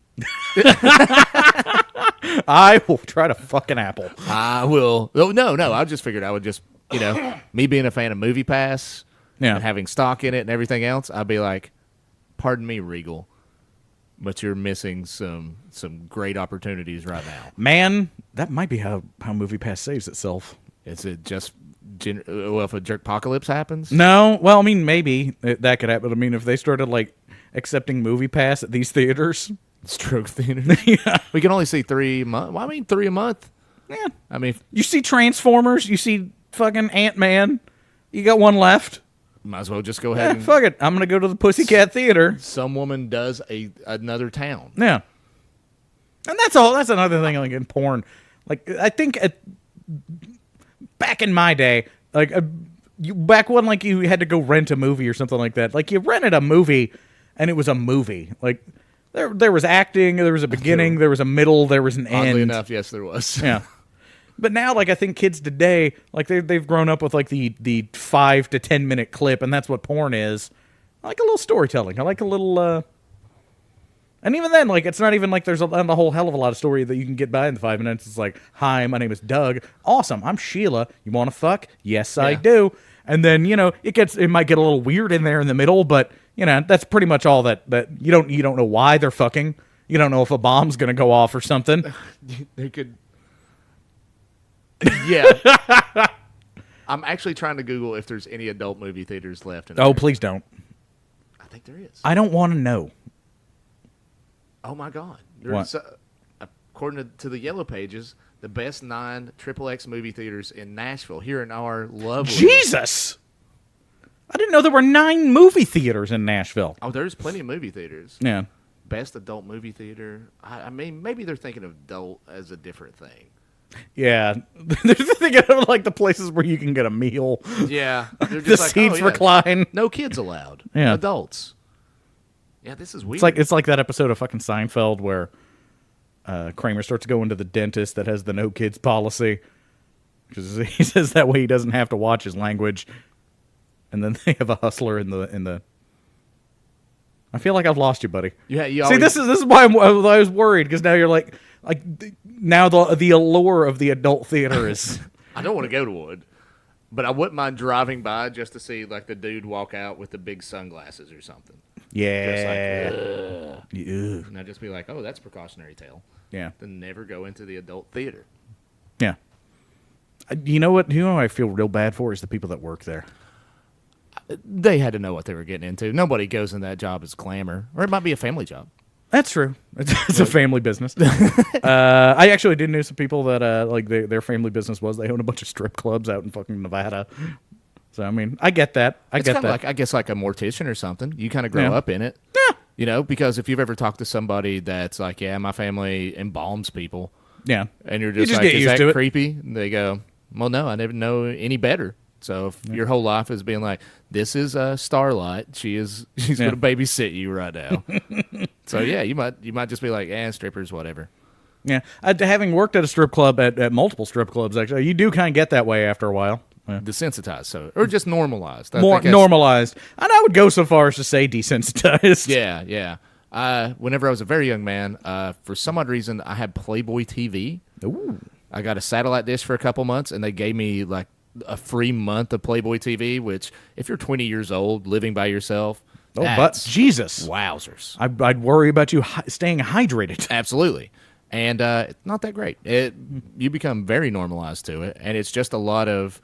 I will try to fuck an apple. I will. Oh, no. I just figured I would just, me being a fan of MoviePass and having stock in it and everything else, I'd be like, pardon me, Regal, but you're missing some great opportunities right now. Man, that might be how MoviePass saves itself. Is it just if a jerk apocalypse happens? No. Well, I mean, maybe that could happen. I mean, if they started like accepting MoviePass at these theaters, stroke theaters, we can only see 3 a month. Well, I mean, 3 a month. Yeah. I mean, you see Transformers, you see fucking Ant-Man. You got one left. Might as well just go ahead and fuck it. I'm going to go to the Pussycat Theater. Some woman does another town. Yeah. And that's all. That's another thing like in porn. Like, I think back in my day, like back when like you had to go rent a movie or something like that, like you rented a movie and it was a movie. Like there was acting, there was a beginning, there was a middle, there was an end. Oddly enough, yes, there was. Yeah. But now, like, I think kids today, like, they've grown up with, like, the 5 to 10 minute clip, and that's what porn is. I like a little storytelling. I like a little, and even then, like, it's not even like there's a whole hell of a lot of story that you can get by in the 5 minutes. It's like, hi, my name is Doug. Awesome, I'm Sheila. You want to fuck? Yes, I do. And then, it might get a little weird in there in the middle, but, that's pretty much all that you don't know why they're fucking. You don't know if a bomb's going to go off or something. They could... Yeah. I'm actually trying to Google if there's any adult movie theaters left. Oh, please don't. I think there is. I don't want to know. Oh, my God. There's, according to the Yellow Pages, the best 9 XXX movie theaters in Nashville, here in our lovely... Jesus! I didn't know there were 9 movie theaters in Nashville. Oh, there's plenty of movie theaters. Yeah. Best adult movie theater. I mean, maybe they're thinking of adult as a different thing. Yeah, they're thinking of like the places where you can get a meal. Yeah, they're the seats recline. No kids allowed. Yeah, adults. Yeah, this is weird. It's like that episode of fucking Seinfeld where Kramer starts going to the dentist that has the no kids policy. Because he says that way he doesn't have to watch his language. And then they have a hustler in the. I feel like I've lost you, buddy. Yeah, See, this is why I was worried, because now you're like now the allure of the adult theater is. I don't want to go to one, but I wouldn't mind driving by just to see like the dude walk out with the big sunglasses or something. Yeah. Just like, and I'd just be like, oh, that's precautionary tale. Yeah. Then never go into the adult theater. Yeah. You know what? You know what I feel real bad for is the people that work there. They had to know what they were getting into. Nobody goes in that job as glamour, or it might be a family job. That's true. It's a family business. I actually did know some people that like their family business was they own a bunch of strip clubs out in fucking Nevada. So I mean, I get that. I get that. Like, I guess like a mortician or something. You kind of grow up in it. Yeah. You know, because if you've ever talked to somebody that's like, yeah, my family embalms people. Yeah. And you're just you like, get is used that to it. creepy? And they go, well, no, I never know any better. So if your whole life is being like, this is Starlight, she's going to babysit you right now. So yeah, you might just be like, strippers, whatever. Yeah, having worked at a strip club at multiple strip clubs, actually, you do kind of get that way after a while. Yeah. Desensitized, so or just normalized. More normalized, and I would go so far as to say desensitized. Yeah. Whenever I was a very young man, for some odd reason, I had Playboy TV. Ooh. I got a satellite dish for a couple months, and they gave me like a free month of Playboy TV, which if you're 20 years old, living by yourself, but Jesus. Wowzers. I'd worry about you staying hydrated. Absolutely. And it's not that great. You become very normalized to it, and it's just a lot of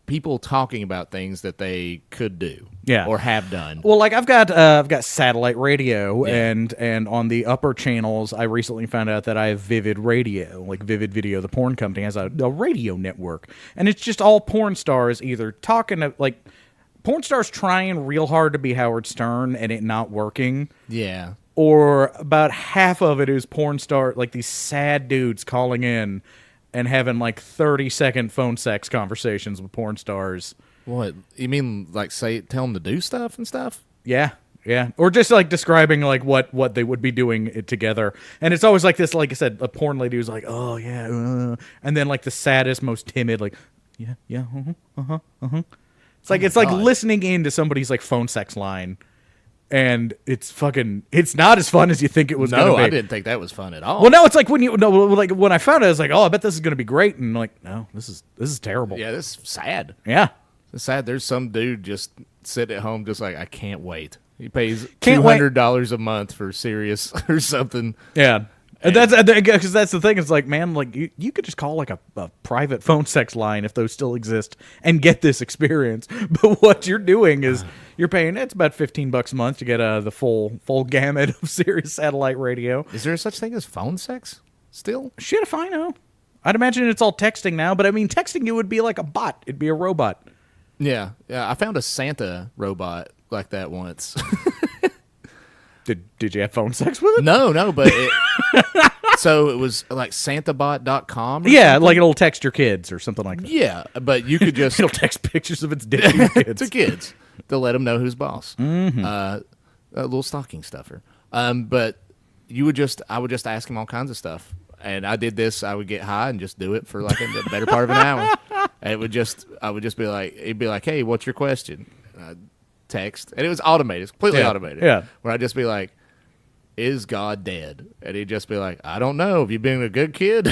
people talking about things that they could do or have done. Well, like I've got satellite radio, and on the upper channels, I recently found out that I have Vivid Radio, like Vivid Video, the porn company, has a radio network, and it's just all porn stars either talking to, like, porn stars trying real hard to be Howard Stern and it not working. Yeah. Or about half of it is porn star, like these sad dudes calling in and having like 30-second phone sex conversations with porn stars. What? You mean like tell them to do stuff and stuff? Yeah. Yeah. Or just like describing like what they would be doing it together. And it's always like this, like I said, a porn lady who's like, oh yeah. And then like the saddest, most timid, like, yeah. It's like, like listening into somebody's like phone sex line. And it's not as fun as you think it was going to be. No, I didn't think that was fun at all. Well, no, it's like when I found it, I was like, oh, I bet this is going to be great. And I'm like, no, this is terrible. Yeah, this is sad. Yeah. It's sad. There's some dude just sitting at home just like, I can't wait. He pays $200 a month for Sirius or something. Yeah. And because that's the thing. It's like, man, like you could just call like a private phone sex line if those still exist and get this experience. But what you're doing is you're paying. It's about $15 a month to get the full gamut of Sirius satellite radio. Is there such thing as phone sex still? Shit, if I know. I'd imagine it's all texting now. But I mean, texting you would be like a bot. It'd be a robot. Yeah. I found a Santa robot like that once. Did you have phone sex with it? No, but so it was like santabot.com or yeah, something? like it'll text your kids or something like that. Yeah, but you could just it'll text pictures of its dick to your kids. to kids to let them know who's boss. Mm-hmm. A little stocking stuffer. But I would just ask him all kinds of stuff. And I did this. I would get high and just do it for like the better part of an hour. And I would just be like, he'd be like, hey, what's your question? Text, and it was automated, completely automated. Yeah, where I'd just be like, "Is God dead?" And he'd just be like, "I don't know. Have you been a good kid?"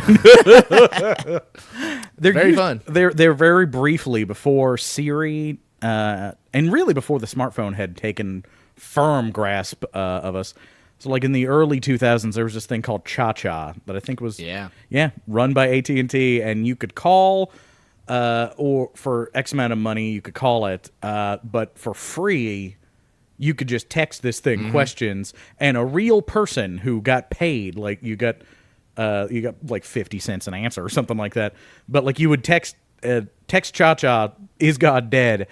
They're very fun. They're very briefly before Siri, and really before the smartphone had taken firm grasp of us. So, like in the early 2000s, there was this thing called Cha Cha that I think was run by AT&T, and you could call. Or for X amount of money, you could call it, but for free, you could just text this thing questions, and a real person who got paid, like you got like 50 cents an answer or something like that. But like you would text Cha Cha, is God dead?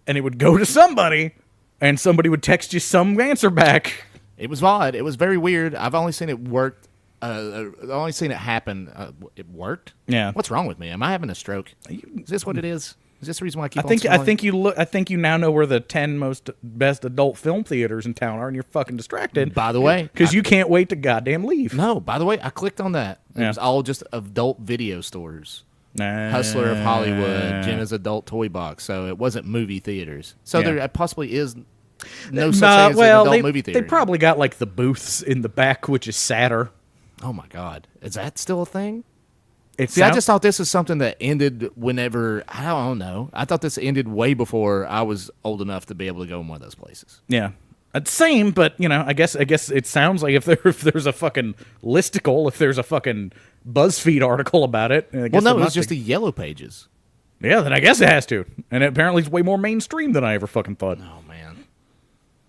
And it would go to somebody, and somebody would text you some answer back. It was odd. It was very weird. I've only seen it work. I've only seen it happen. It worked? Yeah. What's wrong with me? Am I having a stroke? Is this what it is? Is this the reason why I keep I think you now know where the 10 best adult film theaters in town are, and you're fucking distracted. By the way, because you can't wait to goddamn leave. No, by the way, I clicked on that. It was all just adult video stores. Hustler of Hollywood, Jenna's Adult Toy Box. So it wasn't movie theaters. So there possibly is no such thing as an adult movie theater. They probably got like the booths in the back, which is sadder. Oh my God, is that still a thing? I just thought this was something that ended whenever, I don't know. I thought this ended way before I was old enough to be able to go in one of those places. Yeah. Same, but, I guess it sounds like if there's a fucking listicle, if there's a fucking BuzzFeed article about it. Well, no, it was just the Yellow Pages. Yeah, then I guess it has to. And apparently it's way more mainstream than I ever fucking thought. Oh, man.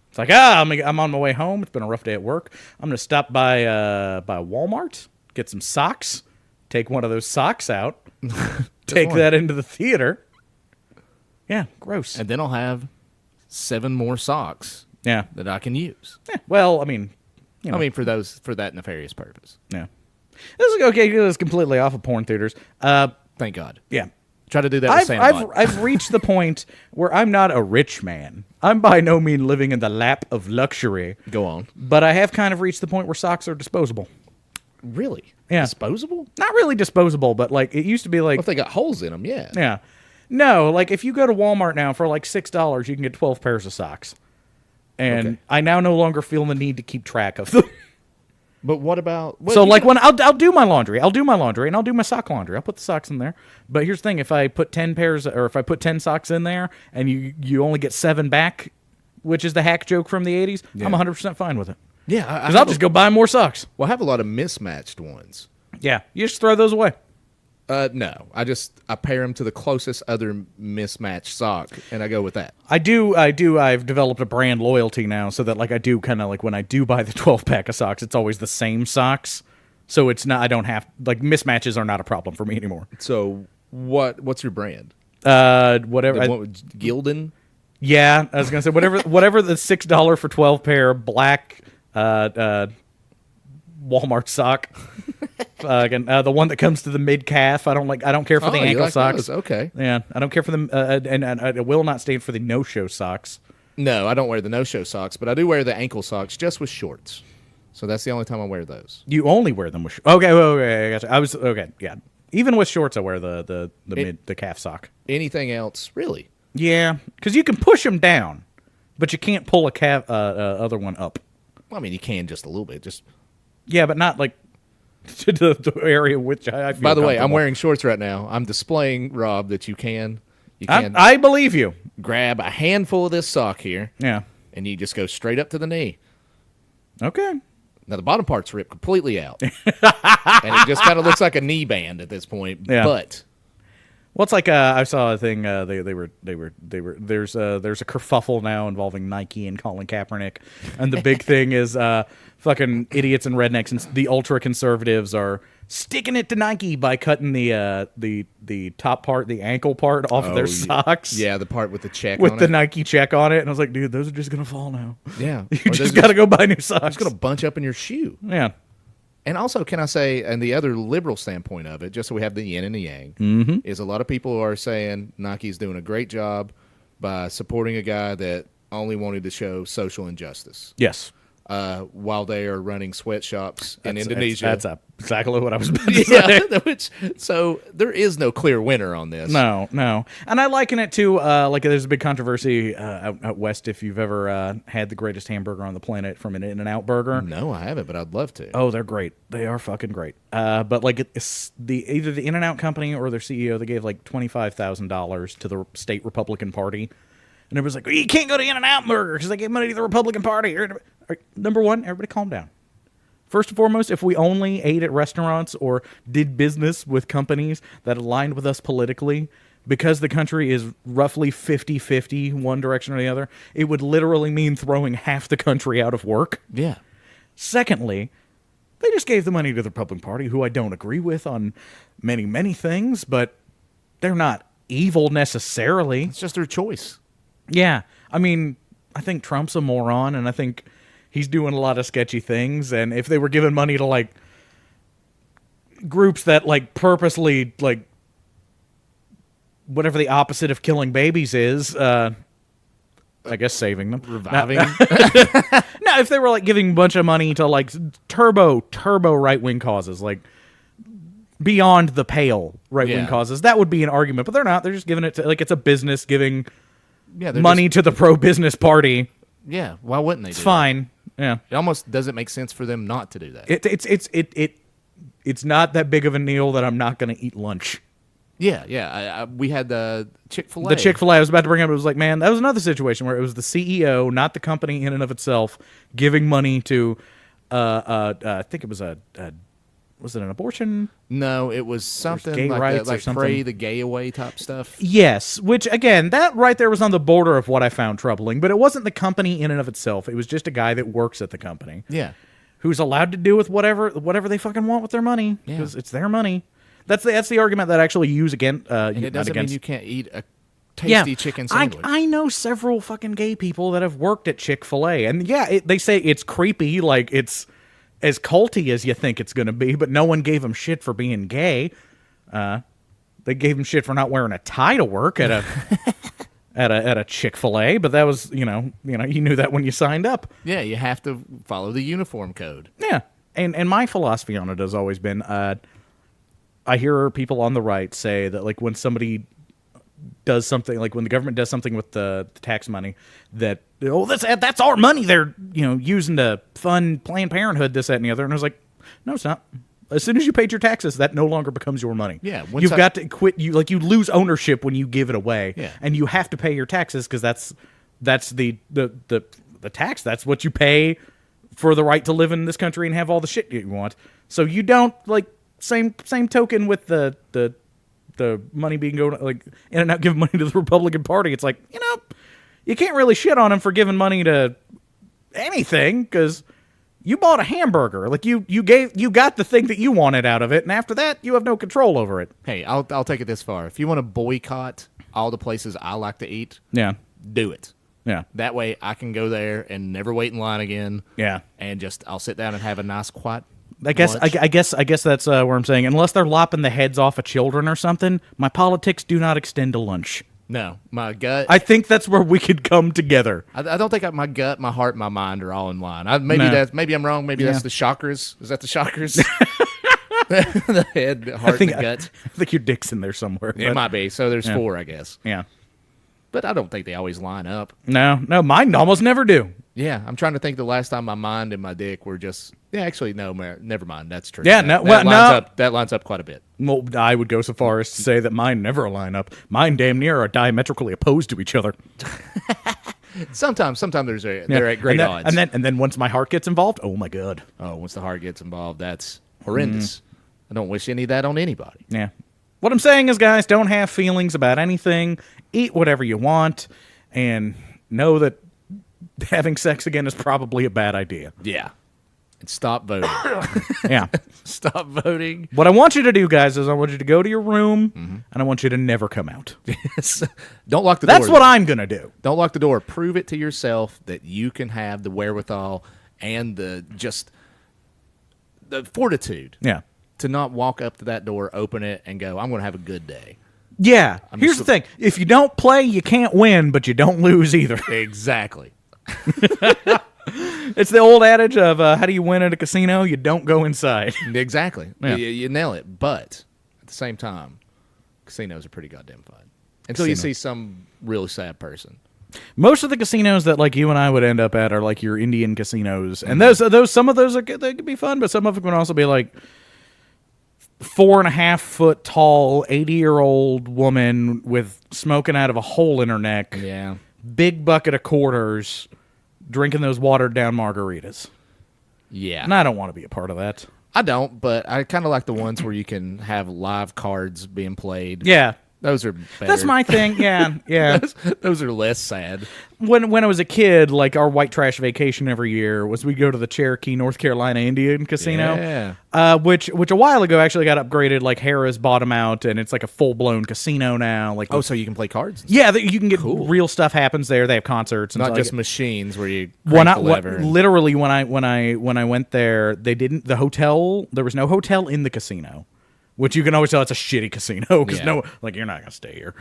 It's like, I'm on my way home. It's been a rough day at work. I'm going to stop by Walmart, get some socks. Take one of those socks out, take that into the theater. Yeah, gross. And then I'll have 7 more socks that I can use. Yeah, well, I mean, for that nefarious purpose. Yeah. This is okay. This is completely off of porn theaters. Thank God. Yeah. Try to do that with Sandbot. I've reached the point where I'm not a rich man. I'm by no means living in the lap of luxury. Go on. But I have kind of reached the point where socks are disposable. Really? Yeah. Disposable? Not really disposable, but like it used to be like... Well, if they got holes in them, yeah. Yeah. No, like if you go to Walmart now for like $6, you can get 12 pairs of socks. And I now no longer feel the need to keep track of them. But what about... So like when I'll do my laundry. I'll do my laundry and I'll do my sock laundry. I'll put the socks in there. But here's the thing. If I put 10 pairs or if I put 10 socks in there and you only get 7 back, which is the hack joke from the 80s, I'm 100% fine with it. Yeah, because I'll just go buy more socks. Well, I have a lot of mismatched ones. Yeah, you just throw those away. No, I pair them to the closest other mismatched sock, and I go with that. I do. I've developed a brand loyalty now, so that like I do kind of like when I do buy the 12-pack of socks, it's always the same socks. So it's not. I don't have like mismatches are not a problem for me anymore. So what's your brand? Whatever. Gildan. Yeah, I was gonna say whatever the $6 for 12 pair black Walmart sock. The one that comes to the mid calf. I don't care for the ankle socks. Those. Okay. Yeah, I don't care for them, and I will not stand for the no-show socks. No, I don't wear the no-show socks, but I do wear the ankle socks just with shorts. So that's the only time I wear those. You only wear them with okay, I gotcha. I was okay. Yeah, even with shorts, I wear the calf sock. Anything else, really? Yeah, because you can push them down, but you can't pull a calf other one up. Well, I mean, you can just a little bit, just. Yeah, but not like to the area which I feel. By the way, I'm wearing shorts right now. I'm displaying, Rob, that you can. I believe you. Grab a handful of this sock here. Yeah. And you just go straight up to the knee. Okay. Now, the bottom part's ripped completely out. And it just kind of looks like a knee band at this point. Yeah. But. Well, it's like I saw a thing. There's a kerfuffle now involving Nike and Colin Kaepernick, and the big thing is fucking idiots and rednecks and the ultra conservatives are sticking it to Nike by cutting the top part, the ankle part, off of their socks. Yeah, the part with the check with on the it. Nike check on it, and I was like, dude, those are just gonna fall now. Yeah, you just gotta go buy new socks. It's gonna bunch up in your shoe. Yeah. And also, can I say, and the other liberal standpoint of it, just so we have the yin and the yang, is a lot of people are saying Nike's doing a great job by supporting a guy that only wanted to show social injustice. Yes. While they are running sweatshops in Indonesia. That's exactly what I was about to say. So there is no clear winner on this. No. And I liken it to, like there's a big controversy out west if you've ever had the greatest hamburger on the planet from an In-N-Out burger. No, I haven't, but I'd love to. Oh, they're great. They are fucking great. But like it's either the In-N-Out company or their CEO, they gave like $25,000 to the state Republican Party. And everybody's like, you can't go to In-N-Out Burger because they gave money to the Republican Party. Number one, everybody calm down. First and foremost, if we only ate at restaurants or did business with companies that aligned with us politically, because the country is roughly 50-50 one direction or the other, it would literally mean throwing half the country out of work. Yeah. Secondly, they just gave the money to the Republican Party, who I don't agree with on many, many things, but they're not evil necessarily. It's just their choice. Yeah. I mean, I think Trump's a moron, and I think he's doing a lot of sketchy things, and if they were giving money to, like, groups that, like, purposely, like, whatever the opposite of killing babies is. I guess saving them, Reviving. No, if they were like giving a bunch of money to like turbo right wing causes, like beyond the pale right wing causes, that would be an argument. But they're not. They're just giving it to like it's a business giving money to the pro business party. Yeah, why wouldn't they? It's fine. Yeah, it almost doesn't make sense for them not to do that. It's not that big of a deal that I'm not going to eat lunch. Yeah. We had the Chick-fil-A. The Chick-fil-A I was about to bring up. It was like, man, that was another situation where it was the CEO, not the company in and of itself, giving money to. I think it was was it an abortion? No, it was something gay like rights that, like or something. pray the gay away type stuff. Yes, which again, that right there was on the border of what I found troubling. But it wasn't the company in and of itself. It was just a guy that works at the company. Yeah, who's allowed to do with whatever they fucking want with their money because it's their money. That's the argument that I actually use again. And it doesn't mean you can't eat a tasty chicken sandwich. I know several fucking gay people that have worked at Chick-fil-A, and they say it's creepy, like it's as culty as you think it's going to be, but no one gave them shit for being gay. They gave them shit for not wearing a tie to work at a at a Chick-fil-A, but that was you knew that when you signed up. Yeah, you have to follow the uniform code. Yeah, and my philosophy on it has always been. I hear people on the right say that like when somebody does something, like when the government does something with the tax money, that that's our money they're using to fund Planned Parenthood, this, that, and the other. And I was like, no, it's not. As soon as you paid your taxes, that no longer becomes your money. Yeah, you've got to quit. You lose ownership when you give it away, and you have to pay your taxes because that's the tax. That's what you pay for the right to live in this country and have all the shit you want. So you don't like. Same token with the money being going like in and out giving money to the Republican Party. It's like you can't really shit on them for giving money to anything because you bought a hamburger. Like you got the thing that you wanted out of it, and after that you have no control over it. Hey, I'll take it this far. If you want to boycott all the places I like to eat, do it. Yeah, that way I can go there and never wait in line again. Yeah, and I'll sit down and have a nice quiet. I guess that's where I'm saying, unless they're lopping the heads off of children or something, my politics do not extend to lunch. No, my gut. I think that's where we could come together. I don't think my gut, my heart, my mind are all in line. Maybe I'm wrong. Maybe that's the chakras. Is that the chakras? The head, the heart, and the gut. I think your dick's in there somewhere. It might be. So there's 4, I guess. Yeah. But I don't think they always line up. No, mine almost never do. Yeah, I'm trying to think the last time my mind and my dick were just... Yeah, actually, no, never mind. That's true. Yeah, that lines up quite a bit. Well, I would go so far as to say that mine never line up. Mine damn near are diametrically opposed to each other. Sometimes they're at great odds. And then once my heart gets involved, oh my God. Oh, once the heart gets involved, that's horrendous. I don't wish any of that on anybody. Yeah. What I'm saying is, guys, don't have feelings about anything. Eat whatever you want, and know that having sex again is probably a bad idea. Yeah. And stop voting. Yeah. Stop voting. What I want you to do, guys, is I want you to go to your room, and I want you to never come out. Yes. Don't lock the door. That's what I'm going to do. Don't lock the door. Prove it to yourself that you can have the wherewithal and the fortitude. Yeah. To not walk up to that door, open it, and go, I'm going to have a good day. Yeah. Here's the thing. If you don't play, you can't win, but you don't lose either. Exactly. It's the old adage of how do you win at a casino? You don't go inside. Exactly. Yeah. You nail it. But at the same time, casinos are pretty goddamn fun. Until you see some really sad person. Most of the casinos that like you and I would end up at are like your Indian casinos. And those some of those are they could be fun, but some of them can also be like 4.5 foot tall, 80-year-old woman with smoking out of a hole in her neck. Yeah. Big bucket of quarters, drinking those watered down margaritas. Yeah. And I don't want to be a part of that. I don't, but I kind of like the ones where you can have live cards being played. Yeah. Those are better. That's my thing. Yeah. Yeah. those are less sad. When I was a kid, like our white trash vacation every year was we go to the Cherokee, North Carolina Indian Casino. Yeah. Which a while ago actually got upgraded. Like Harrah's bought them out, and it's like a full blown casino now. Like so you can play cards. Yeah, you can get real stuff happens there. They have concerts, and not just machines where you crank the lever. Literally, when I went there, they didn't. The hotel, there was no hotel in the casino. which you can always tell it's a shitty casino because you're not gonna stay here.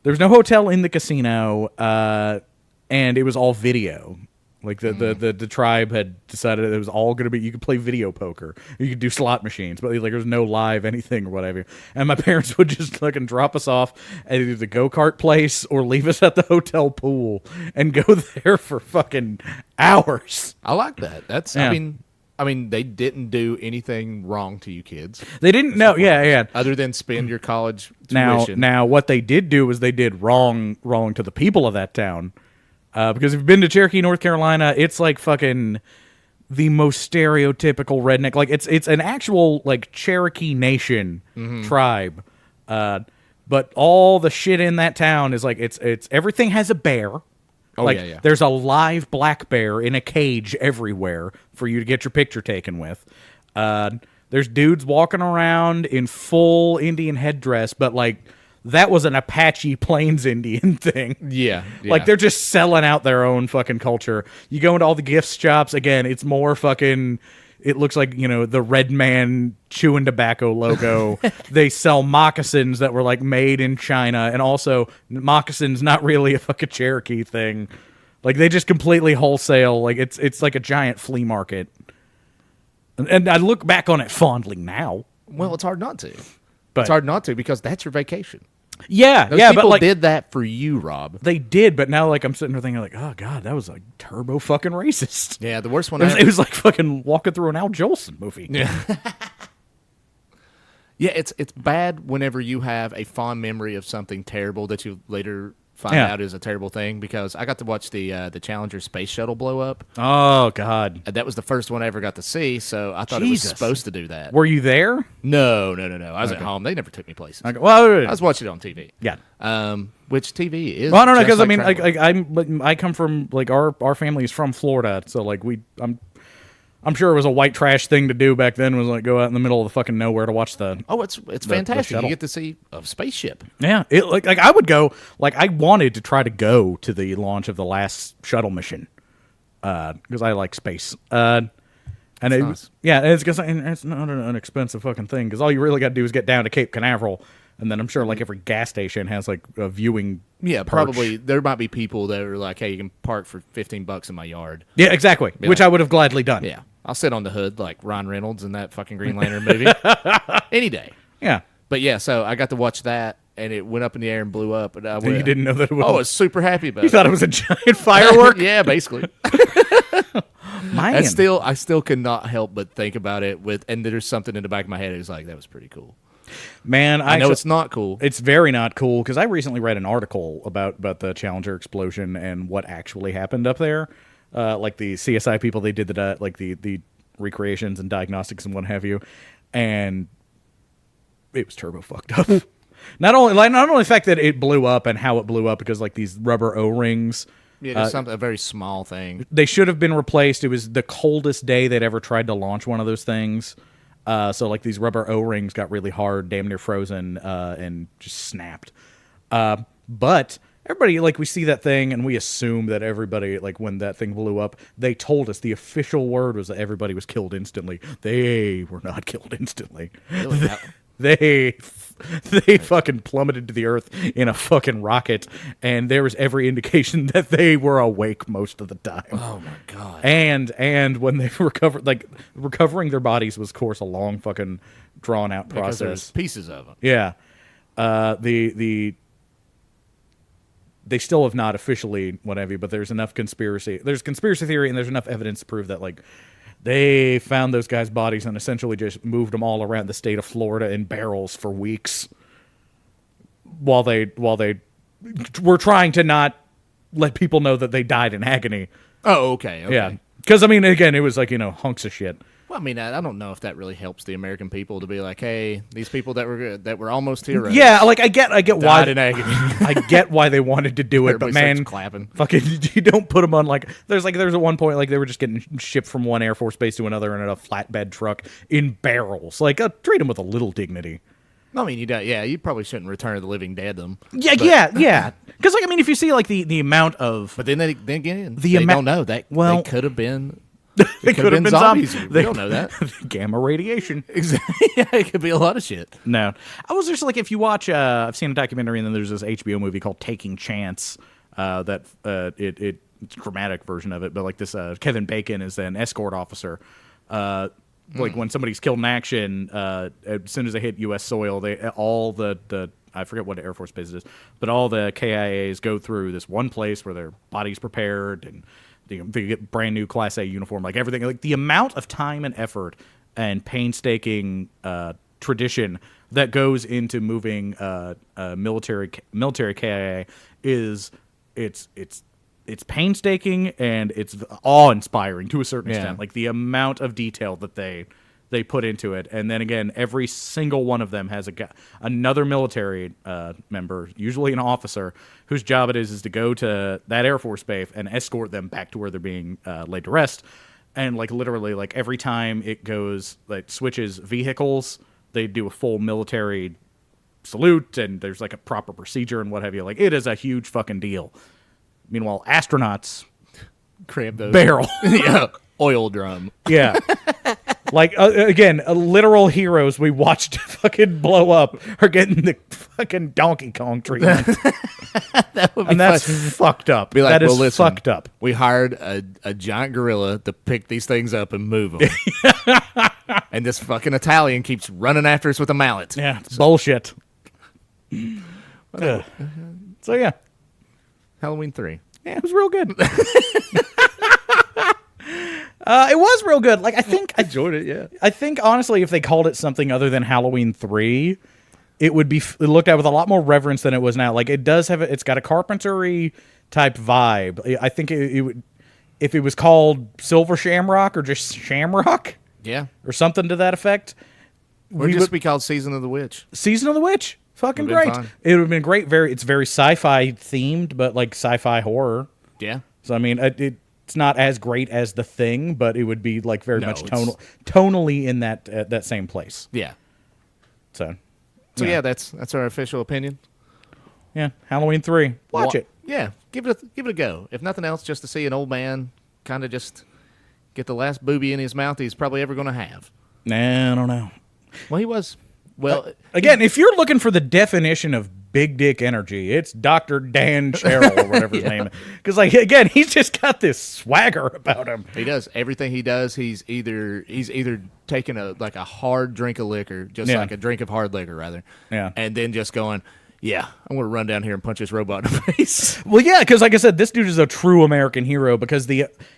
There's no hotel in the casino, and it was all video. Like the tribe had decided it was all gonna be. You could play video poker, you could do slot machines, but like there's no live anything or whatever. And my parents would just fucking drop us off at either the go-kart place or leave us at the hotel pool and go there for fucking hours. I like that. That's I mean, they didn't do anything wrong to you kids. They didn't know, other than spend your college tuition. Now, what they did do is they did wrong to the people of that town. Because if you've been to Cherokee, North Carolina, it's like fucking the most stereotypical redneck. Like it's an actual like Cherokee Nation tribe. But all the shit in that town is like it's everything has a bear. There's a live black bear in a cage everywhere for you to get your picture taken with. There's dudes walking around in full Indian headdress, but like that was an Apache Plains Indian thing. Yeah. Like they're just selling out their own fucking culture. You go into all the gift shops, again, it's more fucking, it looks like, the Red Man chewing tobacco logo. They sell moccasins that were like made in China, and also moccasins not really a fucking Cherokee thing. Like they just completely wholesale, like it's like a giant flea market. And I look back on it fondly now. Well, it's hard not to. But it's hard not to because that's your vacation. Yeah, Those people did that for you, Rob. They did, but now like I'm sitting there thinking like, oh god, that was like turbo fucking racist. Yeah, the worst one. It was like fucking walking through an Al Jolson movie. Yeah, yeah. It's bad whenever you have a fond memory of something terrible that you later find out is a terrible thing. Because I got to watch the Challenger space shuttle blow up. Oh god, that was the first one I ever got to see. So I thought it was supposed to do that. Were you there? No. I was at home. They never took me places. Okay. Well, I was watching it on TV. Yeah. Which TV is? Well, I don't know because I come from like our family is from Florida, so like I'm sure it was a white trash thing to do back then. Was like go out in the middle of the fucking nowhere to watch the. Oh, it's fantastic. You get to see a spaceship. Yeah, it like I would go. Like I wanted to try to go to the launch of the last shuttle mission because I like space. And it's because it's not an inexpensive fucking thing because all you really got to do is get down to Cape Canaveral. And then I'm sure like every gas station has like a viewing. Yeah, perch. Probably there might be people that are like, "Hey, you can park for $15 in my yard." Yeah, exactly. Which I would have gladly done. Yeah, I'll sit on the hood like Ryan Reynolds in that fucking Green Lantern movie any day. Yeah, but yeah, so I got to watch that, and it went up in the air and blew up. And you didn't know that it was. I was super happy about it. You thought it was a giant firework? Yeah, basically. Man. I still cannot help but think about it and there's something in the back of my head. It's like that was pretty cool. Man, I know it's not cool. It's very not cool because I recently read an article about the Challenger explosion and what actually happened up there. Like the CSI people, they did the recreations and diagnostics and what have you, and it was turbo fucked up. Not only the fact that it blew up and how it blew up because like these rubber O-rings. Yeah, just a very small thing. They should have been replaced. It was the coldest day they'd ever tried to launch one of those things. So like these rubber O-rings got really hard, damn near frozen, and just snapped. But everybody, like we see that thing and we assume that everybody, like when that thing blew up, they told us the official word was that everybody was killed instantly. They were not killed instantly. Really? They fucking plummeted to the earth in a fucking rocket, and there was every indication that they were awake most of the time. Oh my god! And when they recovered, like recovering their bodies was, of course, a long fucking drawn out process. Because there's pieces of them. Yeah, they still have not officially whatever, but there's enough conspiracy. There's conspiracy theory, and there's enough evidence to prove that like. They found those guys' bodies and essentially just moved them all around the state of Florida in barrels for weeks while they were trying to not let people know that they died in agony. Oh, okay. Yeah. Because, I mean, again, it was like, hunks of shit. Well, I mean, I don't know if that really helps the American people to be like, hey, these people that were almost heroes. Yeah, like I get why in agony. I get why they wanted to do it, Everybody but man, clapping. Fucking, you don't put them on like. There's at one point like they were just getting shipped from one Air Force base to another in a flatbed truck in barrels. Like treat them with a little dignity. I mean, you probably shouldn't return to the living dead them. Yeah. Because like I mean, if you see like the amount of, but then again, they don't know that they could have been. It could have been zombies. We don't know that. Gamma radiation. Exactly. Yeah, it could be a lot of shit. No. I was just like, if you watch, I've seen a documentary, and then there's this HBO movie called Taking Chance, it's a dramatic version of it, but like this Kevin Bacon is an escort officer. Like when somebody's killed in action, as soon as they hit U.S. soil, all the I forget what Air Force base it is, but all the KIAs go through this one place where their body's prepared and they get brand new Class A uniform, like everything. Like the amount of time and effort and painstaking tradition that goes into moving military KIA is it's painstaking and it's awe-inspiring to a certain extent. Like the amount of detail that they put into it. And then again, every single one of them has another military member, usually an officer, whose job it is to go to that Air Force base and escort them back to where they're being laid to rest. And like literally, like every time it goes, like switches vehicles, they do a full military salute, and there's like a proper procedure and what have you. Like it is a huge fucking deal. Meanwhile, astronauts cramp those barrel, oil drum, Like again, literal heroes we watched fucking blow up are getting the fucking Donkey Kong treatment. That would be and that's fun. Fucked up. Be like, that is listen, fucked up. We hired a giant gorilla to pick these things up and move them. And this fucking Italian keeps running after us with a mallet. Yeah, it's bullshit. So yeah, Halloween 3. Yeah, it was real good. It was real good. Like I enjoyed it. Yeah, I think honestly, if they called it something other than Halloween 3, it would be looked at with a lot more reverence than it was now. Like it does have, it's got a Carpenter-y type vibe. I think it would, if it was called Silver Shamrock or just Shamrock, or something to that effect, or just be called Season of the Witch. Season of the Witch, fucking great. It would have been great. It's very sci-fi themed, but like sci-fi horror. Yeah. So I mean, it's not as great as The Thing, but it would be like very much tonally in that same place. Yeah. So yeah, that's our official opinion. Yeah, Halloween 3. Watch it. Yeah, give it a go. If nothing else, just to see an old man kind of just get the last booby in his mouth he's probably ever going to have. Nah, I don't know. Well, he was. Well, again, if you're looking for the definition of big dick energy, it's Dr. Dan Sherrill or whatever his name is. Because, like, again, he's just got this swagger about him. He does. Everything he does, he's either taking a hard drink of liquor, just like a drink of hard liquor, rather. Yeah. And then just going, I'm going to run down here and punch this robot in the face. Well, yeah, because like I said, this dude is a true American hero because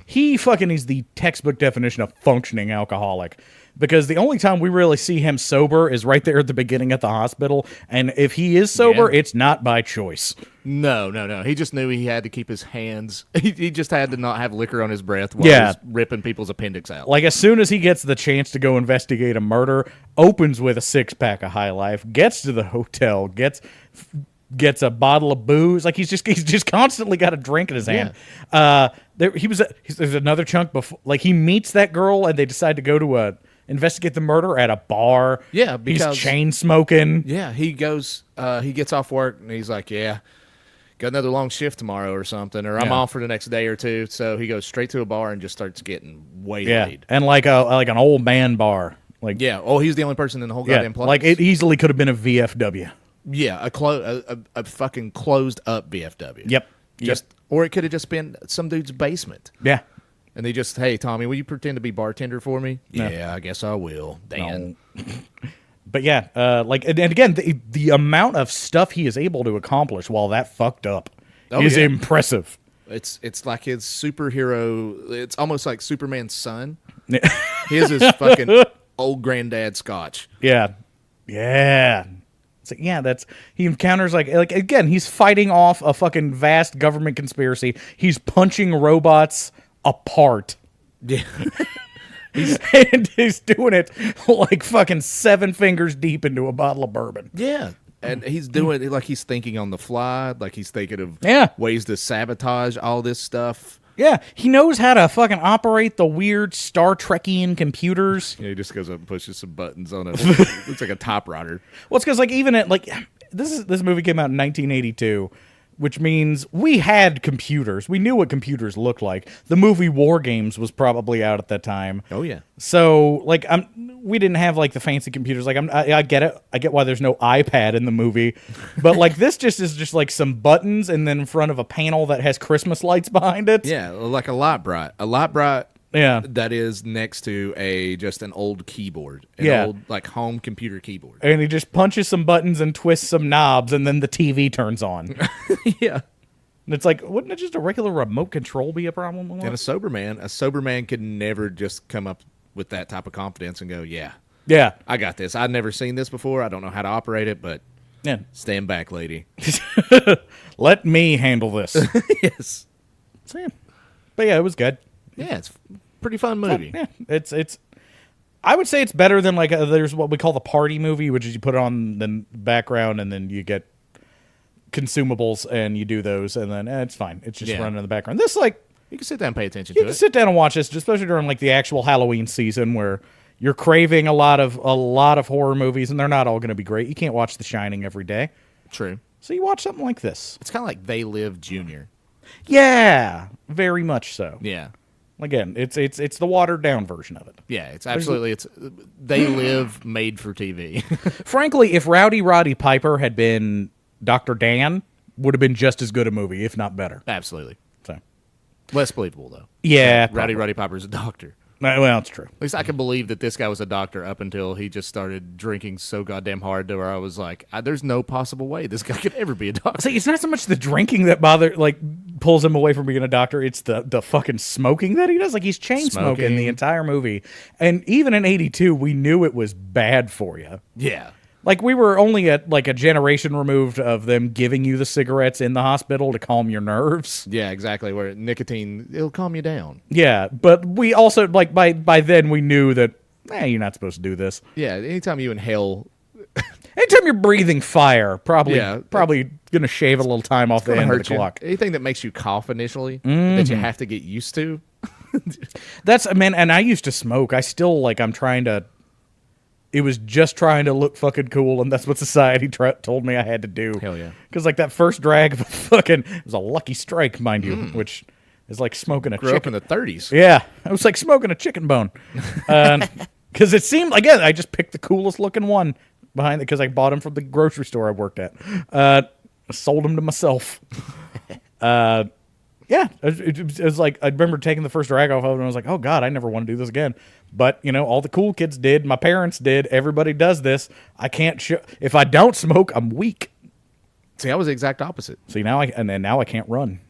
he fucking is the textbook definition of functioning alcoholic. Because the only time we really see him sober is right there at the beginning at the hospital. And if he is sober, it's not by choice. No. He just knew he had to keep his hands. He just had to not have liquor on his breath while he was ripping people's appendix out. Like as soon as he gets the chance to go investigate a murder, opens with a 6-pack of High Life, gets to the hotel, gets a bottle of booze. Like he's just constantly got a drink in his hand. There's another chunk before. Like he meets that girl and they decide to go to investigate the murder at a bar. Yeah, because he's chain smoking. Yeah, he goes. He gets off work and he's like, got another long shift tomorrow or something, or I'm off for the next day or two. So he goes straight to a bar and just starts getting waylaid. And like an old man bar. Like he's the only person in the whole goddamn place. Like it easily could have been a VFW. Yeah, a fucking closed up VFW. Yep. Or it could have just been some dude's basement. Yeah. And they just, hey, Tommy, will you pretend to be bartender for me? No. Yeah, I guess I will. Dan. No. But yeah, and again, the amount of stuff he is able to accomplish while that fucked up is impressive. It's like his superhero. It's almost like Superman's son. His is fucking old granddad scotch. Yeah. So, he encounters like again, he's fighting off a fucking vast government conspiracy. He's punching robots apart. Yeah. He's doing it like fucking 7 fingers deep into a bottle of bourbon. Yeah. And he's doing it like he's thinking on the fly, like he's thinking of ways to sabotage all this stuff. Yeah, he knows how to fucking operate the weird Star Trekian computers. Yeah, he just goes up and pushes some buttons on it. Looks like a top rodder. Well, it's because like even at like this movie came out in 1982. which means we had computers. We knew what computers looked like. The movie War Games was probably out at that time. Oh yeah. So like we didn't have like the fancy computers. Like I get it. I get why there's no iPad in the movie, but like this is just like some buttons and then in front of a panel that has Christmas lights behind it. Yeah, like a lot bright. Yeah, that is next to just an old keyboard, old like home computer keyboard, and he just punches some buttons and twists some knobs, and then the TV turns on. Yeah, and it's like, wouldn't it just a regular remote control be a problem? And a sober man could never just come up with that type of confidence and go, yeah, I got this. I've never seen this before. I don't know how to operate it, but stand back, lady. Let me handle this. Yes, but yeah, it was good. Yeah, it's a pretty fun movie. Yeah, it's. I would say it's better than like there's what we call the party movie, which is you put it on the background and then you get consumables and you do those and then it's fine. It's just running in the background. This like you can sit down and pay attention to it. You can sit down and watch this, especially during like the actual Halloween season where you're craving a lot of horror movies and they're not all going to be great. You can't watch The Shining every day. True. So you watch something like this. It's kind of like They Live Junior. Yeah, very much so. Yeah. Again, it's the watered down version of it. Yeah, it's absolutely They Live made for TV. Frankly, if Rowdy Roddy Piper had been Dr. Dan, would have been just as good a movie, if not better. Absolutely. So less believable though. Yeah, Rowdy Piper's a doctor. Well, it's true. At least I can believe that this guy was a doctor up until he just started drinking so goddamn hard to where I was like, there's no possible way this guy could ever be a doctor. See, it's not so much the drinking that pulls him away from being a doctor. It's the fucking smoking that he does. Like he's chain smoking the entire movie. And even in 82, we knew it was bad for you. Yeah. Like we were only at like a generation removed of them giving you the cigarettes in the hospital to calm your nerves. Yeah, exactly. Where nicotine, it'll calm you down. Yeah, but we also like by then we knew that you're not supposed to do this. Yeah, anytime you inhale, anytime you're breathing fire, probably gonna shave a little time off the end of the clock. Anything that makes you cough initially that you have to get used to. And I used to smoke. I still I'm trying to. It was just trying to look fucking cool, and that's what society told me I had to do. Hell yeah. Because, that first drag of it was a lucky strike, mind you, which is like smoking a chicken. Grew up in the 30s. Yeah. It was like smoking a chicken bone. Because it seemed, again, I just picked the coolest looking one behind it because I bought him from the grocery store I worked at. Sold him to myself. Yeah, it was like I remember taking the first drag off of it and I was like, oh, God, I never want to do this again. But, all the cool kids did. My parents did. Everybody does this. I can't if I don't smoke, I'm weak. See, I was the exact opposite. See, now I can't run.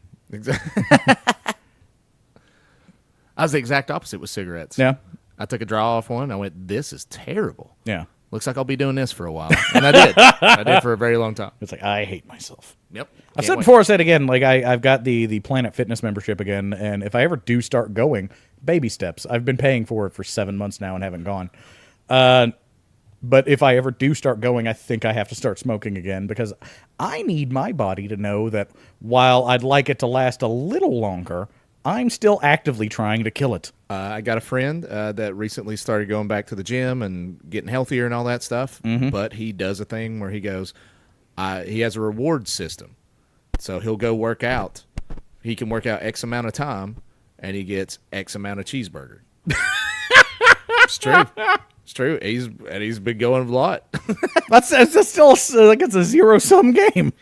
I was the exact opposite with cigarettes. Yeah. I took a draw off one. I went, this is terrible. Yeah. Looks like I'll be doing this for a while. And I did. I did for a very long time. It's like, I hate myself. Yep. I said before, I said again, I've got the Planet Fitness membership again, and if I ever do start going, baby steps. I've been paying for it for 7 months now and haven't gone. But if I ever do start going, I think I have to start smoking again because I need my body to know that while I'd like it to last a little longer, I'm still actively trying to kill it. I got a friend that recently started going back to the gym and getting healthier and all that stuff, but he does a thing where he goes, he has a reward system. So he'll go work out. He can work out X amount of time, and he gets X amount of cheeseburger. It's true. It's true. He's been going a lot. That's still it's a zero-sum game.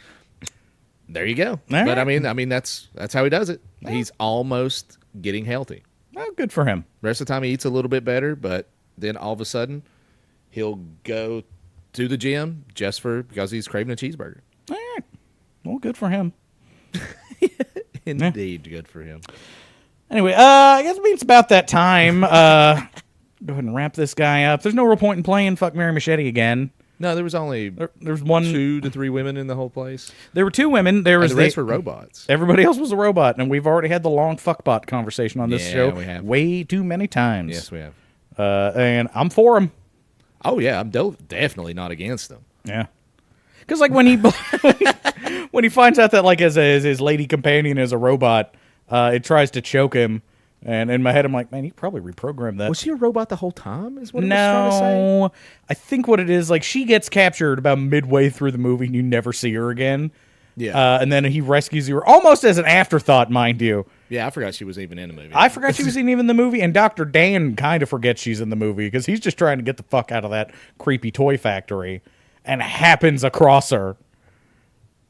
There you go. But I mean that's how he does it. He's almost getting healthy. Well, good for him. Rest of the time he eats a little bit better, but then all of a sudden he'll go to the gym just because he's craving a cheeseburger. All right. Well, good for him. Indeed, good for him. Anyway, I guess it's about that time. Go ahead and wrap this guy up. There's no real point in playing Fuck, Marry, Machete again. No, there was only there's 2 to 3 women in the whole place. There were 2 women. There was the rest were robots. Everybody else was a robot, and we've already had the long fuckbot conversation on this show we have. way too many times. Yes, we have. And I'm for him. Oh yeah, I'm definitely not against them. Yeah, because when he when he finds out that his lady companion is a robot, it tries to choke him. And in my head, I'm like, man, you probably reprogrammed that. Was she a robot the whole time? Is what it was trying to say? I think what it is, she gets captured about midway through the movie, and you never see her again. Yeah. And then he rescues her almost as an afterthought, mind you. Yeah, I forgot she was even in the movie. I forgot she was even in the movie, and Dr. Dan kind of forgets she's in the movie because he's just trying to get the fuck out of that creepy toy factory and happens across her.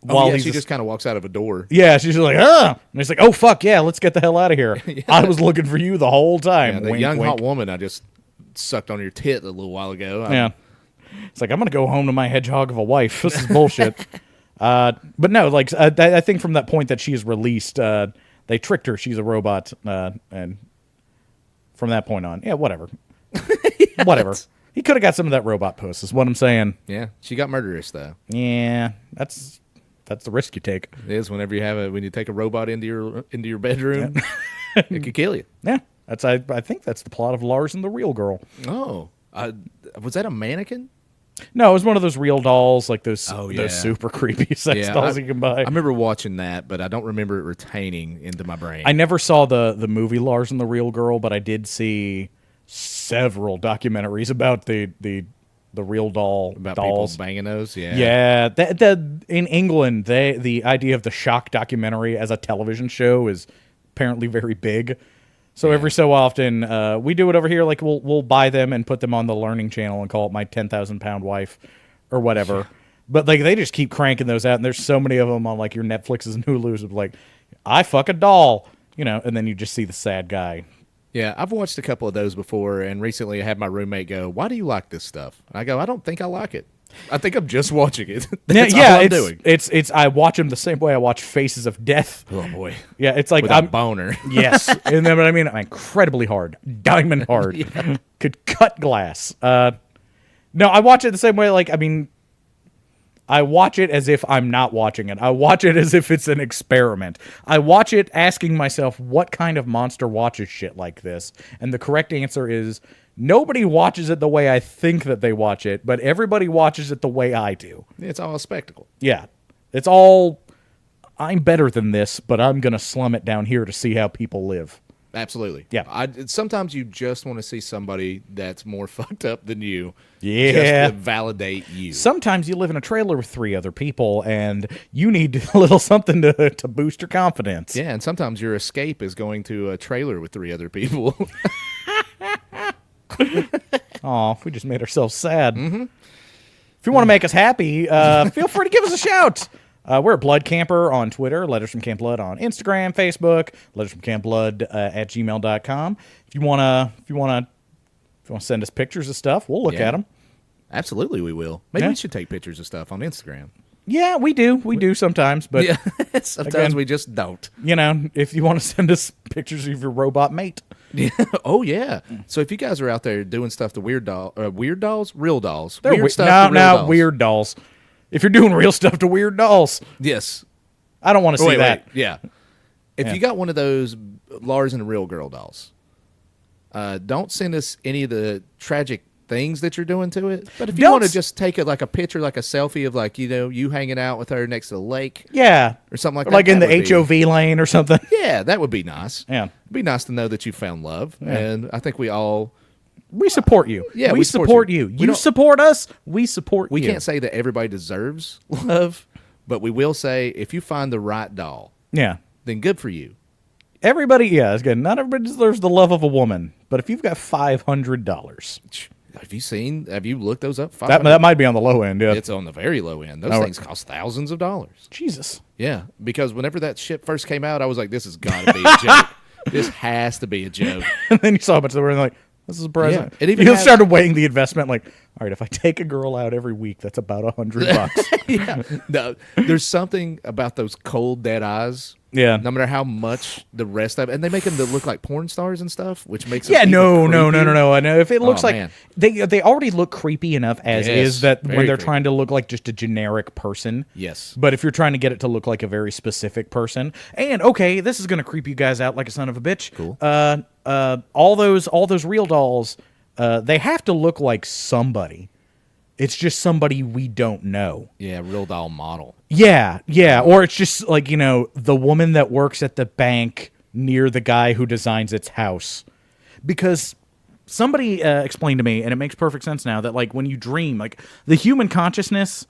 She just kind of walks out of a door. Yeah, she's just like, and he's like, oh, fuck, yeah, let's get the hell out of here. Yeah. I was looking for you the whole time. Yeah, the wink, young, wink. hot woman I just sucked on your tit a little while ago. Yeah. It's like, I'm going to go home to my hedgehog of a wife. This is bullshit. But no, like, I think from that point that she is released, they tricked her. She's a robot. And from that point on, yeah, whatever. Yeah, whatever. He could have got some of that robot puss, is what I'm saying. Yeah, she got murderous, though. Yeah, that's the risk you take. It is whenever when you take a robot into your bedroom, yeah. It could kill you. Yeah, I think that's the plot of Lars and the Real Girl. Oh, was that a mannequin? No, it was one of those real dolls, like those yeah. those super creepy sex dolls you can buy. I remember watching that, but I don't remember it retaining into my brain. I never saw the movie Lars and the Real Girl, but I did see several documentaries about the real dolls. People banging those. Yeah. In England, the idea of the shock documentary as a television show is apparently very big. So every so often, we do it over here. Like we'll buy them and put them on the Learning Channel and call it My 10,000-Pound Wife or whatever. But like they just keep cranking those out, and there's so many of them on like your Netflixes and Hulus of like, I fuck a doll, and then you just see the sad guy. Yeah, I've watched a couple of those before, and recently I had my roommate go, "Why do you like this stuff?" And I go, "I don't think I like it. I think I'm just watching it." That's all I'm doing. It's I watch them the same way I watch Faces of Death. Oh boy. Yeah, it's like with a boner. Yes, and then what I mean, I'm incredibly hard, diamond hard, yeah. Could cut glass. No, I watch it the same way. Like, I mean, I watch it as if I'm not watching it. I watch it as if it's an experiment. I watch it asking myself, what kind of monster watches shit like this? And the correct answer is, nobody watches it the way I think that they watch it, but everybody watches it the way I do. It's all a spectacle. Yeah. It's all, I'm better than this, but I'm going to slum it down here to see how people live. Absolutely. Yeah. Sometimes you just want to see somebody that's more fucked up than you. Yeah. Just to validate you. Sometimes you live in a trailer with 3 other people, and you need a little something to boost your confidence. Yeah, and sometimes your escape is going to a trailer with 3 other people. Aw, we just made ourselves sad. Mm-hmm. If you want to make us happy, feel free to give us a shout. We're at Blood Camper on Twitter, Letters from Camp Blood on Instagram, Facebook, Letters from Camp Blood at gmail.com. If you want to send us pictures of stuff, we'll look at them. Absolutely, we will. Maybe we should take pictures of stuff on Instagram. Yeah, we do. We do sometimes, but sometimes again, we just don't. If you want to send us pictures of your robot mate. Yeah. Oh yeah. So if you guys are out there doing stuff to weird dolls, real dolls, They're weird stuff to real dolls. Weird dolls. If you're doing real stuff to weird dolls, yes, I don't want to see that. Wait. Yeah. If you got one of those Lars and the Real Girl dolls, don't send us any of the tragic things that you're doing to it. But if you want to just take it like a picture, like a selfie of like, you hanging out with her next to the lake. Yeah. Or something like that. Like in the HOV lane or something. Yeah, that would be nice. Yeah. It'd be nice to know that you found love. Yeah. And I think we support you. Yeah, we support you. You support us, we support you. We can't say that everybody deserves love, but we will say if you find the right doll, then good for you. Everybody, it's good. Not everybody deserves the love of a woman, but if you've got $500... Have you looked those up? That might be on the low end, yeah. It's on the very low end. Those things cost thousands of dollars. Jesus. Yeah, because whenever that shit first came out, I was like, this has got to be a joke. This has to be a joke. And then you saw a bunch of them and like, this is a present. Yeah, you started weighing the investment like, all right, if I take a girl out every week, that's about $100. Yeah. No, there's something about those cold, dead eyes. Yeah. No matter how much the rest of it, and they make them look like porn stars and stuff, which makes them no. I know if it looks like man. they already look creepy enough as is that when they're creepy. trying to look like just a generic person. Yes. But if you're trying to get it to look like a very specific person, and okay, this is gonna creep you guys out like a son of a bitch. Cool. All those real dolls, they have to look like somebody. It's just somebody we don't know. Yeah, real doll model. Yeah. Or it's just like, the woman that works at the bank near the guy who designs its house. Because somebody explained to me, and it makes perfect sense now, that like when you dream, like the human consciousness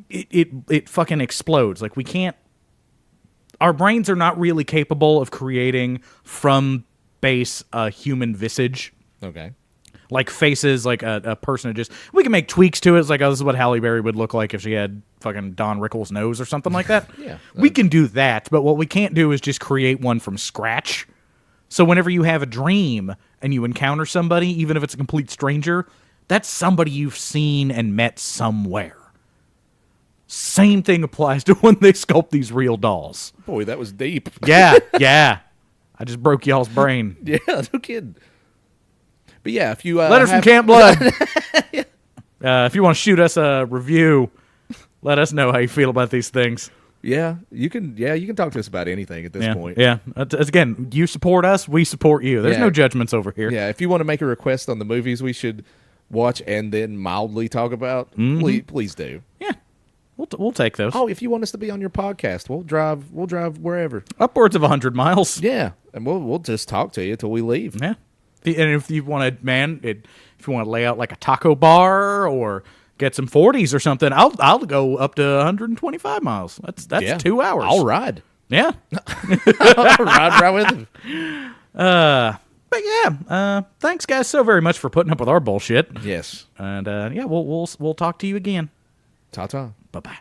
it fucking explodes. Like, we can't. Our brains are not really capable of creating from base a human visage. Okay. Like faces, like a person we can make tweaks to it. It's like, oh, this is what Halle Berry would look like if she had fucking Don Rickles' nose or something like that. Yeah. We can do that, but what we can't do is just create one from scratch. So whenever you have a dream and you encounter somebody, even if it's a complete stranger, that's somebody you've seen and met somewhere. Same thing applies to when they sculpt these real dolls. Boy, that was deep. Yeah. I just broke y'all's brain. Yeah, no kidding. But yeah, if you letters from Camp Blood. If you want to shoot us a review, let us know how you feel about these things. Yeah, you can talk to us about anything at this point. Yeah. Again, you support us, we support you. There's no judgments over here. Yeah, if you want to make a request on the movies we should watch and then mildly talk about, please do. Yeah. We'll take those. Oh, if you want us to be on your podcast, we'll drive wherever. Upwards of 100 miles. Yeah, and we'll just talk to you till we leave. Yeah. And if you want to, if you want to lay out like a taco bar or get some 40s or something, I'll go up to 125 miles. That's 2 hours. I'll ride. Yeah. I'll ride with him. But yeah, thanks guys so very much for putting up with our bullshit. Yes. And we'll talk to you again. Ta-ta. Bye-bye.